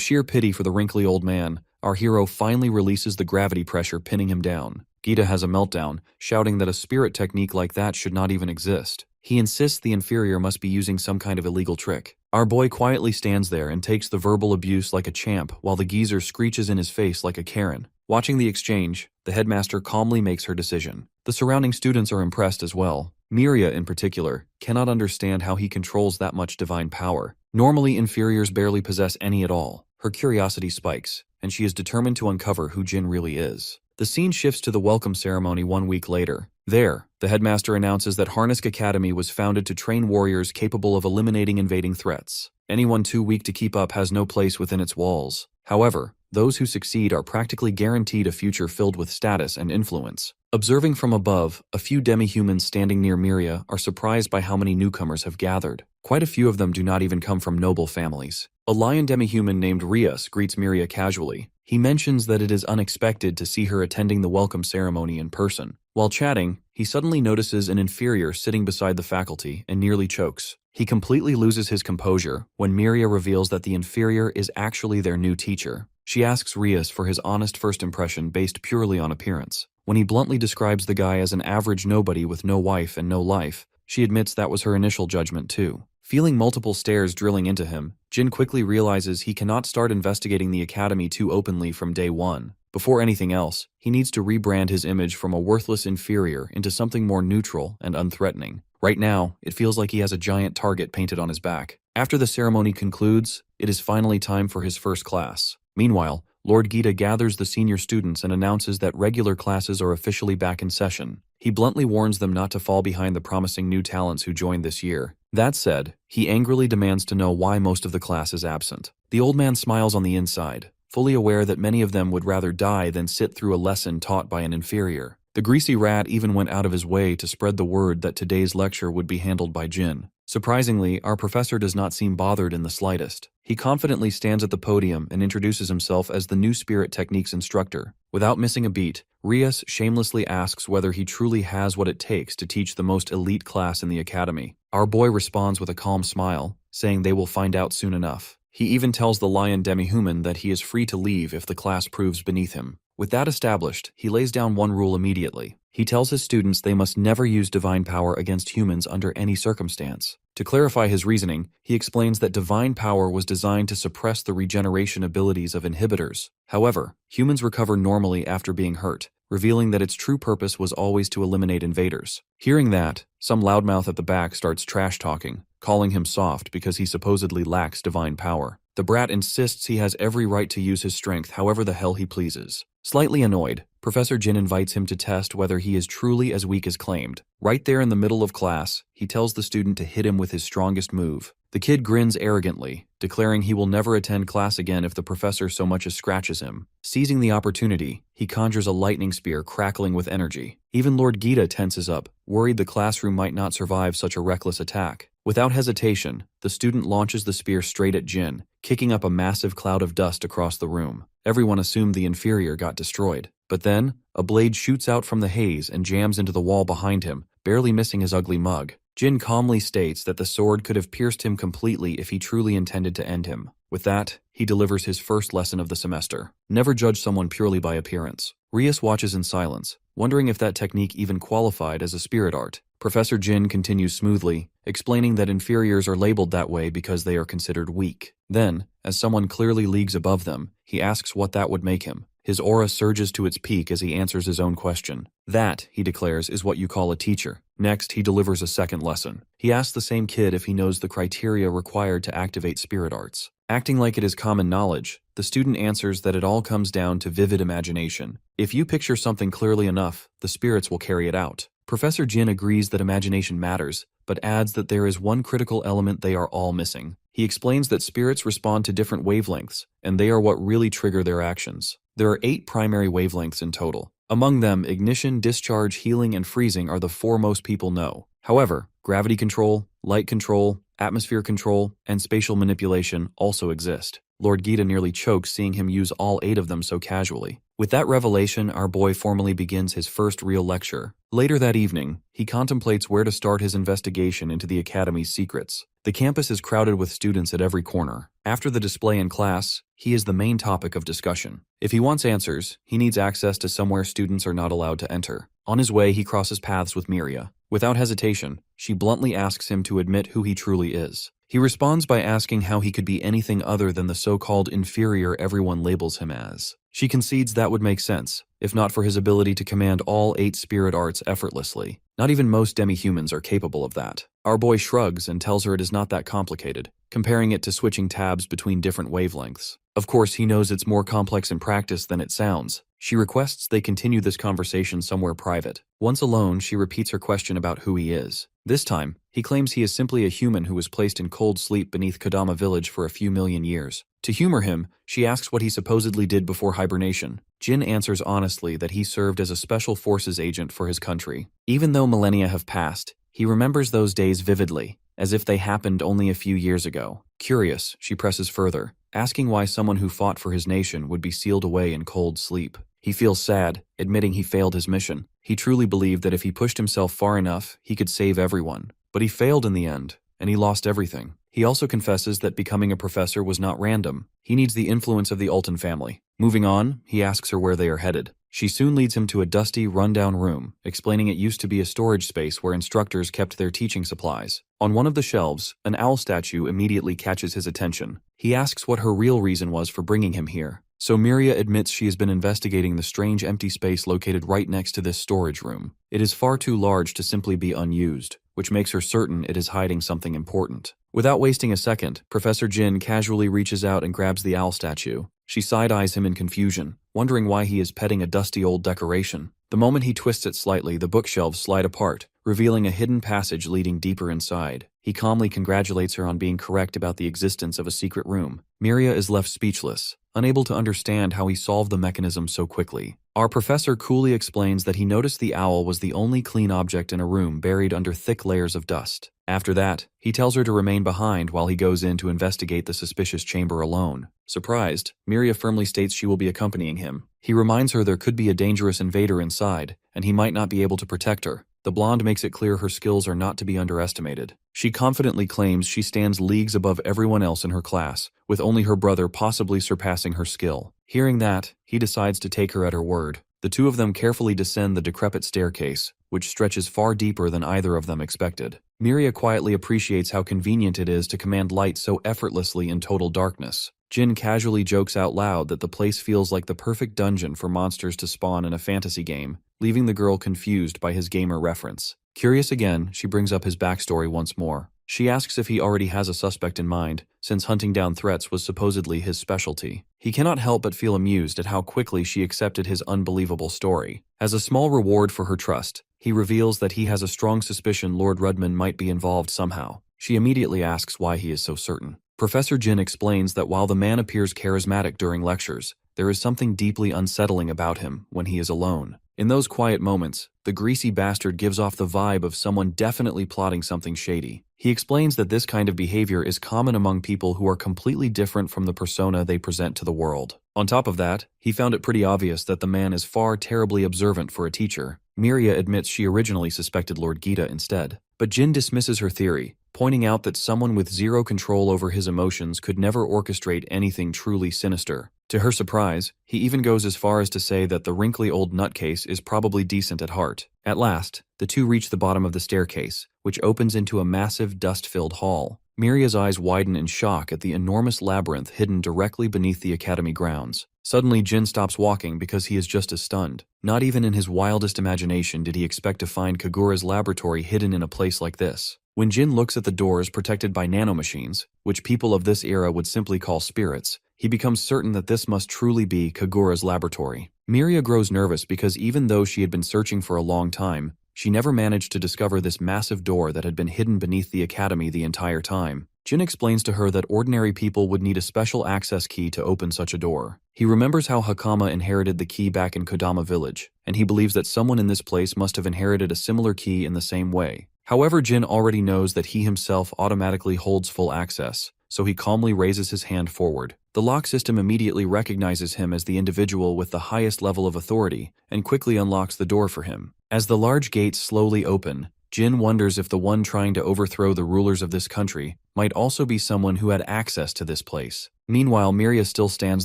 sheer pity for the wrinkly old man, our hero finally releases the gravity pressure pinning him down. Gita has a meltdown, shouting that a spirit technique like that should not even exist. He insists the inferior must be using some kind of illegal trick. Our boy quietly stands there and takes the verbal abuse like a champ while the geezer screeches in his face like a Karen. Watching the exchange, the headmaster calmly makes her decision. The surrounding students are impressed as well. Miria, in particular, cannot understand how he controls that much divine power. Normally, inferiors barely possess any at all. Her curiosity spikes, and she is determined to uncover who Jin really is. The scene shifts to the welcome ceremony 1 week later. There, the headmaster announces that Harnisk Academy was founded to train warriors capable of eliminating invading threats. Anyone too weak to keep up has no place within its walls. However, those who succeed are practically guaranteed a future filled with status and influence. Observing from above, a few demi-humans standing near Miria are surprised by how many newcomers have gathered. Quite a few of them do not even come from noble families. A lion demi-human named Rias greets Miria casually. He mentions that it is unexpected to see her attending the welcome ceremony in person. While chatting, he suddenly notices an inferior sitting beside the faculty and nearly chokes. He completely loses his composure when Miria reveals that the inferior is actually their new teacher. She asks Rias for his honest first impression based purely on appearance. When he bluntly describes the guy as an average nobody with no wife and no life, she admits that was her initial judgment too. Feeling multiple stares drilling into him, Jin quickly realizes he cannot start investigating the academy too openly from day one. Before anything else, he needs to rebrand his image from a worthless inferior into something more neutral and unthreatening. Right now, it feels like he has a giant target painted on his back. After the ceremony concludes, it is finally time for his first class. Meanwhile, Lord Gita gathers the senior students and announces that regular classes are officially back in session. He bluntly warns them not to fall behind the promising new talents who joined this year. That said, he angrily demands to know why most of the class is absent. The old man smiles on the inside, fully aware that many of them would rather die than sit through a lesson taught by an inferior. The greasy rat even went out of his way to spread the word that today's lecture would be handled by Jin. Surprisingly, our professor does not seem bothered in the slightest. He confidently stands at the podium and introduces himself as the new spirit techniques instructor. Without missing a beat, Rias shamelessly asks whether he truly has what it takes to teach the most elite class in the academy. Our boy responds with a calm smile, saying they will find out soon enough. He even tells the lion demi-human that he is free to leave if the class proves beneath him. With that established, he lays down one rule immediately. He tells his students they must never use divine power against humans under any circumstance. To clarify his reasoning, he explains that divine power was designed to suppress the regeneration abilities of inhibitors. However, humans recover normally after being hurt, revealing that its true purpose was always to eliminate invaders. Hearing that, some loudmouth at the back starts trash-talking, calling him soft because he supposedly lacks divine power. The brat insists he has every right to use his strength however the hell he pleases. Slightly annoyed, Professor Jin invites him to test whether he is truly as weak as claimed. Right there in the middle of class, he tells the student to hit him with his strongest move. The kid grins arrogantly, declaring he will never attend class again if the professor so much as scratches him. Seizing the opportunity, he conjures a lightning spear crackling with energy. Even Lord Gita tenses up, worried the classroom might not survive such a reckless attack. Without hesitation, the student launches the spear straight at Jin, kicking up a massive cloud of dust across the room. Everyone assumed the inferior got destroyed. But then, a blade shoots out from the haze and jams into the wall behind him, barely missing his ugly mug. Jin calmly states that the sword could have pierced him completely if he truly intended to end him. With that, he delivers his first lesson of the semester. Never judge someone purely by appearance. Rias watches in silence, wondering if that technique even qualified as a spirit art. Professor Jin continues smoothly, explaining that inferiors are labeled that way because they are considered weak. Then, as someone clearly leagues above them, he asks what that would make him. His aura surges to its peak as he answers his own question. That, he declares, is what you call a teacher. Next, he delivers a second lesson. He asks the same kid if he knows the criteria required to activate spirit arts. Acting like it is common knowledge, the student answers that it all comes down to vivid imagination. If you picture something clearly enough, the spirits will carry it out. Professor Jin agrees that imagination matters, but adds that there is one critical element they are all missing. He explains that spirits respond to different wavelengths, and they are what really trigger their actions. There are 8 primary wavelengths in total. Among them, ignition, discharge, healing, and freezing are the 4 most people know. However, gravity control, light control, atmosphere control, and spatial manipulation also exist. Lord Gita nearly chokes seeing him use all 8 of them so casually. With that revelation, our boy formally begins his first real lecture. Later that evening, he contemplates where to start his investigation into the Academy's secrets. The campus is crowded with students at every corner. After the display in class, he is the main topic of discussion. If he wants answers, he needs access to somewhere students are not allowed to enter. On his way, he crosses paths with Miria. Without hesitation, she bluntly asks him to admit who he truly is. He responds by asking how he could be anything other than the so-called inferior everyone labels him as. She concedes that would make sense, if not for his ability to command all 8 spirit arts effortlessly. Not even most demi-humans are capable of that. Our boy shrugs and tells her it is not that complicated, comparing it to switching tabs between different wavelengths. Of course, he knows it's more complex in practice than it sounds. She requests they continue this conversation somewhere private. Once alone, she repeats her question about who he is. This time, he claims he is simply a human who was placed in cold sleep beneath Kodama village for a few million years. To humor him, she asks what he supposedly did before hibernation. Jin answers honestly that he served as a special forces agent for his country. Even though millennia have passed, he remembers those days vividly, as if they happened only a few years ago. Curious, she presses further, asking why someone who fought for his nation would be sealed away in cold sleep. He feels sad, admitting he failed his mission. He truly believed that if he pushed himself far enough, he could save everyone. But he failed in the end, and he lost everything. He also confesses that becoming a professor was not random. He needs the influence of the Ulton family. Moving on, he asks her where they are headed. She soon leads him to a dusty, run-down room, explaining it used to be a storage space where instructors kept their teaching supplies. On one of the shelves, an owl statue immediately catches his attention. He asks what her real reason was for bringing him here. So Miria admits she has been investigating the strange empty space located right next to this storage room. It is far too large to simply be unused, which makes her certain it is hiding something important. Without wasting a second, Professor Jin casually reaches out and grabs the owl statue. She side-eyes him in confusion, wondering why he is petting a dusty old decoration. The moment he twists it slightly, the bookshelves slide apart, revealing a hidden passage leading deeper inside. He calmly congratulates her on being correct about the existence of a secret room. Miria is left speechless, unable to understand how he solved the mechanism so quickly. Our professor coolly explains that he noticed the owl was the only clean object in a room buried under thick layers of dust. After that, he tells her to remain behind while he goes in to investigate the suspicious chamber alone. Surprised, Miria firmly states she will be accompanying him. He reminds her there could be a dangerous invader inside, and he might not be able to protect her. The blonde makes it clear her skills are not to be underestimated. She confidently claims she stands leagues above everyone else in her class, with only her brother possibly surpassing her skill. Hearing that, he decides to take her at her word. The two of them carefully descend the decrepit staircase, which stretches far deeper than either of them expected. Miria quietly appreciates how convenient it is to command light so effortlessly in total darkness. Jin casually jokes out loud that the place feels like the perfect dungeon for monsters to spawn in a fantasy game, leaving the girl confused by his gamer reference. Curious again, she brings up his backstory once more. She asks if he already has a suspect in mind, since hunting down threats was supposedly his specialty. He cannot help but feel amused at how quickly she accepted his unbelievable story. As a small reward for her trust, he reveals that he has a strong suspicion Lord Rudman might be involved somehow. She immediately asks why he is so certain. Professor Jin explains that while the man appears charismatic during lectures, there is something deeply unsettling about him when he is alone. In those quiet moments, the greasy bastard gives off the vibe of someone definitely plotting something shady. He explains that this kind of behavior is common among people who are completely different from the persona they present to the world. On top of that, he found it pretty obvious that the man is far terribly observant for a teacher. Miria admits she originally suspected Lord Gita instead. But Jin dismisses her theory, pointing out that someone with zero control over his emotions could never orchestrate anything truly sinister. To her surprise, he even goes as far as to say that the wrinkly old nutcase is probably decent at heart. At last, the two reach the bottom of the staircase, which opens into a massive dust-filled hall. Miria's eyes widen in shock at the enormous labyrinth hidden directly beneath the academy grounds. Suddenly, Jin stops walking because he is just as stunned. Not even in his wildest imagination did he expect to find Kagura's laboratory hidden in a place like this. When Jin looks at the doors protected by nanomachines, which people of this era would simply call spirits, he becomes certain that this must truly be Kagura's laboratory. Miria grows nervous because even though she had been searching for a long time, she never managed to discover this massive door that had been hidden beneath the academy the entire time. Jin explains to her that ordinary people would need a special access key to open such a door. He remembers how Hakama inherited the key back in Kodama village, and he believes that someone in this place must have inherited a similar key in the same way. However, Jin already knows that he himself automatically holds full access, so he calmly raises his hand forward. The lock system immediately recognizes him as the individual with the highest level of authority and quickly unlocks the door for him. As the large gates slowly open, Jin wonders if the one trying to overthrow the rulers of this country might also be someone who had access to this place. Meanwhile, Miria still stands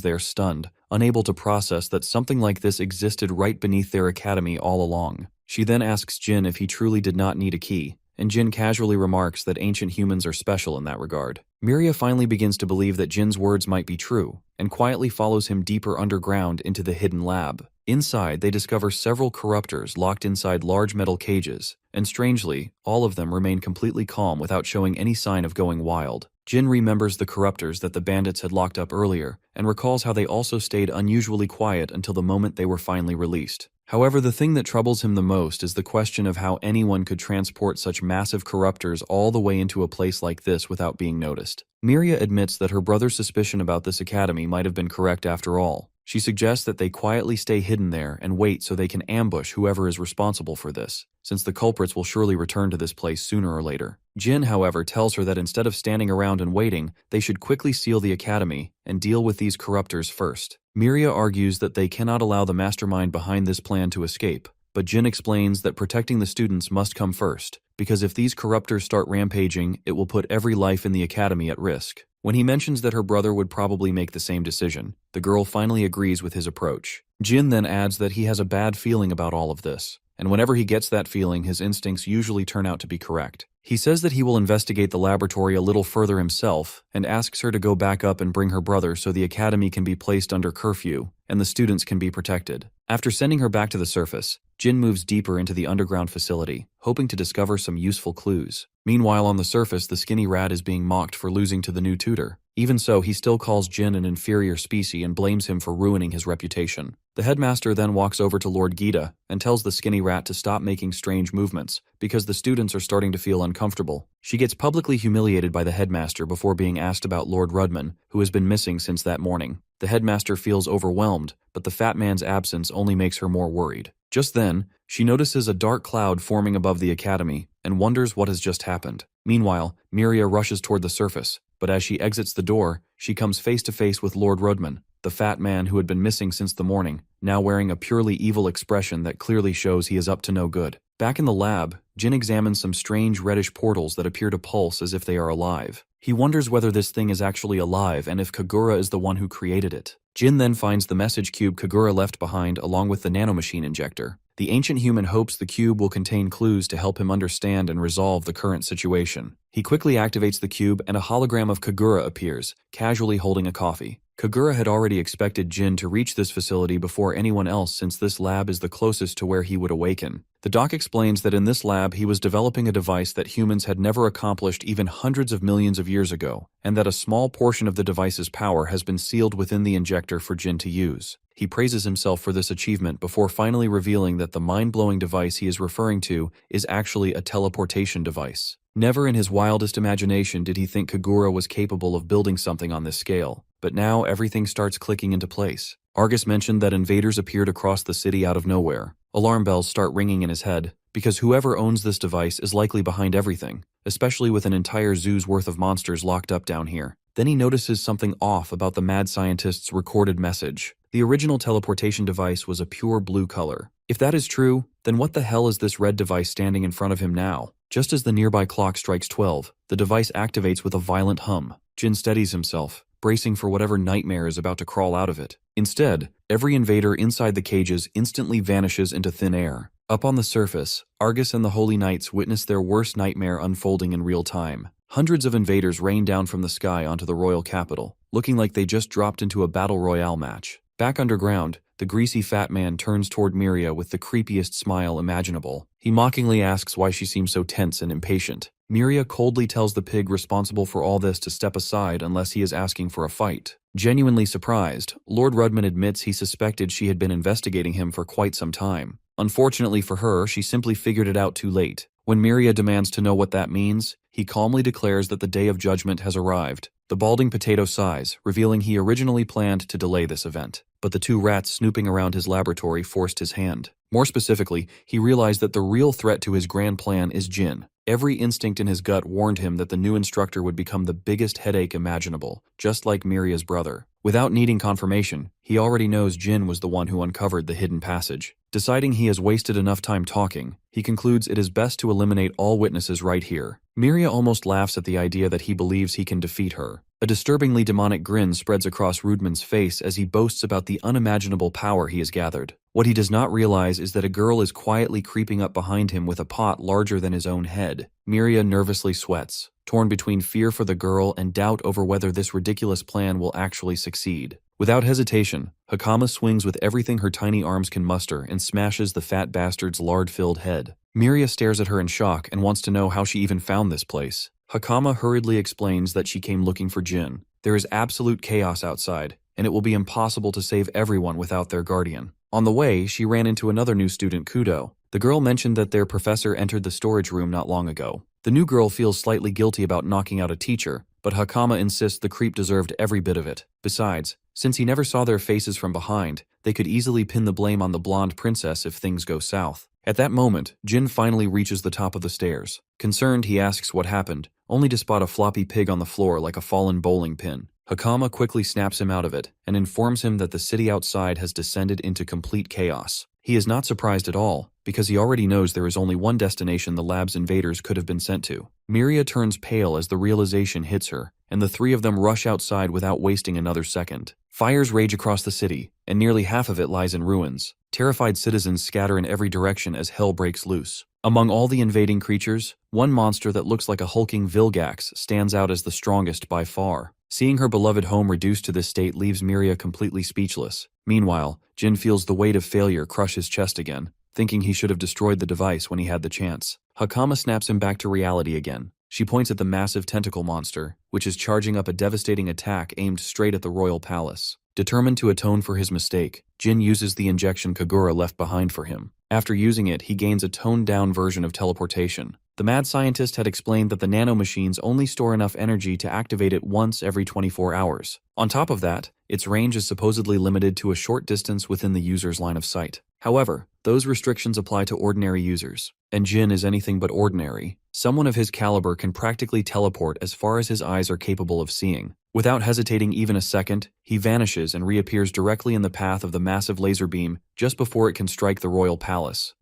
there stunned, unable to process that something like this existed right beneath their academy all along. She then asks Jin if he truly did not need a key, and Jin casually remarks that ancient humans are special in that regard. Miria finally begins to believe that Jin's words might be true, and quietly follows him deeper underground into the hidden lab. Inside, they discover several corruptors locked inside large metal cages, and strangely, all of them remain completely calm without showing any sign of going wild. Jin remembers the corruptors that the bandits had locked up earlier, and recalls how they also stayed unusually quiet until the moment they were finally released. However, the thing that troubles him the most is the question of how anyone could transport such massive corruptors all the way into a place like this without being noticed. Miria admits that her brother's suspicion about this academy might have been correct after all. She suggests that they quietly stay hidden there and wait so they can ambush whoever is responsible for this, since the culprits will surely return to this place sooner or later. Jin, however, tells her that instead of standing around and waiting, they should quickly seal the academy and deal with these corruptors first. Miria argues that they cannot allow the mastermind behind this plan to escape, but Jin explains that protecting the students must come first, because if these corruptors start rampaging, it will put every life in the academy at risk. When he mentions that her brother would probably make the same decision, the girl finally agrees with his approach. Jin then adds that he has a bad feeling about all of this, and whenever he gets that feeling, his instincts usually turn out to be correct. He says that he will investigate the laboratory a little further himself, and asks her to go back up and bring her brother so the academy can be placed under curfew, and the students can be protected. After sending her back to the surface, Jin moves deeper into the underground facility, hoping to discover some useful clues. Meanwhile, on the surface, the skinny rat is being mocked for losing to the new tutor. Even so, he still calls Jin an inferior species and blames him for ruining his reputation. The headmaster then walks over to Lord Gita and tells the skinny rat to stop making strange movements, because the students are starting to feel uncomfortable. She gets publicly humiliated by the headmaster before being asked about Lord Rudman, who has been missing since that morning. The headmaster feels overwhelmed, but the fat man's absence only makes her more worried. Just then, she notices a dark cloud forming above the academy and wonders what has just happened. Meanwhile, Miria rushes toward the surface, but as she exits the door, she comes face to face with Lord Rudman, the fat man who had been missing since the morning, now wearing a purely evil expression that clearly shows he is up to no good. Back in the lab, Jin examines some strange reddish portals that appear to pulse as if they are alive. He wonders whether this thing is actually alive and if Kagura is the one who created it. Jin then finds the message cube Kagura left behind along with the nanomachine injector. The ancient human hopes the cube will contain clues to help him understand and resolve the current situation. He quickly activates the cube and a hologram of Kagura appears, casually holding a coffee. Kagura had already expected Jin to reach this facility before anyone else since this lab is the closest to where he would awaken. The doc explains that in this lab he was developing a device that humans had never accomplished even hundreds of millions of years ago, and that a small portion of the device's power has been sealed within the injector for Jin to use. He praises himself for this achievement before finally revealing that the mind-blowing device he is referring to is actually a teleportation device. Never in his wildest imagination did he think Kagura was capable of building something on this scale, but now everything starts clicking into place. Argus mentioned that invaders appeared across the city out of nowhere. Alarm bells start ringing in his head, because whoever owns this device is likely behind everything, especially with an entire zoo's worth of monsters locked up down here. Then he notices something off about the mad scientist's recorded message. The original teleportation device was a pure blue color. If that is true, then what the hell is this red device standing in front of him now? Just as the nearby clock strikes 12, the device activates with a violent hum. Jin steadies himself, bracing for whatever nightmare is about to crawl out of it. Instead, every invader inside the cages instantly vanishes into thin air. Up on the surface, Argus and the Holy Knights witness their worst nightmare unfolding in real time. Hundreds of invaders rain down from the sky onto the royal capital, looking like they just dropped into a battle royale match. Back underground, the greasy fat man turns toward Miria with the creepiest smile imaginable. He mockingly asks why she seems so tense and impatient. Miria coldly tells the pig responsible for all this to step aside unless he is asking for a fight. Genuinely surprised, Lord Rudman admits he suspected she had been investigating him for quite some time. Unfortunately for her, she simply figured it out too late. When Miria demands to know what that means, he calmly declares that the day of judgment has arrived. The balding potato sighs, revealing he originally planned to delay this event, but the two rats snooping around his laboratory forced his hand. More specifically, he realized that the real threat to his grand plan is Jin. Every instinct in his gut warned him that the new instructor would become the biggest headache imaginable, just like Miria's brother. Without needing confirmation, he already knows Jin was the one who uncovered the hidden passage. Deciding he has wasted enough time talking, he concludes it is best to eliminate all witnesses right here. Miria almost laughs at the idea that he believes he can defeat her. A disturbingly demonic grin spreads across Rudman's face as he boasts about the unimaginable power he has gathered. What he does not realize is that a girl is quietly creeping up behind him with a pot larger than his own head. Miria nervously sweats, torn between fear for the girl and doubt over whether this ridiculous plan will actually succeed. Without hesitation, Hakama swings with everything her tiny arms can muster and smashes the fat bastard's lard-filled head. Miria stares at her in shock and wants to know how she even found this place. Hakama hurriedly explains that she came looking for Jin. There is absolute chaos outside, and it will be impossible to save everyone without their guardian. On the way, she ran into another new student, Kudo. The girl mentioned that their professor entered the storage room not long ago. The new girl feels slightly guilty about knocking out a teacher, but Hakama insists the creep deserved every bit of it. Besides, since he never saw their faces from behind, they could easily pin the blame on the blonde princess if things go south. At that moment, Jin finally reaches the top of the stairs. Concerned, he asks what happened, only to spot a floppy pig on the floor like a fallen bowling pin. Hakama quickly snaps him out of it and informs him that the city outside has descended into complete chaos. He is not surprised at all, because he already knows there is only one destination the lab's invaders could have been sent to. Miria turns pale as the realization hits her, and the three of them rush outside without wasting another second. Fires rage across the city, and nearly half of it lies in ruins. Terrified citizens scatter in every direction as hell breaks loose. Among all the invading creatures, one monster that looks like a hulking Vilgax stands out as the strongest by far. Seeing her beloved home reduced to this state leaves Miria completely speechless. Meanwhile, Jin feels the weight of failure crush his chest again, thinking he should have destroyed the device when he had the chance. Hakama snaps him back to reality again. She points at the massive tentacle monster, which is charging up a devastating attack aimed straight at the royal palace. Determined to atone for his mistake, Jin uses the injection Kagura left behind for him. After using it, he gains a toned-down version of teleportation. The mad scientist had explained that the nanomachines only store enough energy to activate it once every 24 hours. On top of that, its range is supposedly limited to a short distance within the user's line of sight. However, those restrictions apply to ordinary users, and Jin is anything but ordinary. Someone of his caliber can practically teleport as far as his eyes are capable of seeing. Without hesitating even a second, he vanishes and reappears directly in the path of the massive laser beam just before it can strike the royal palace.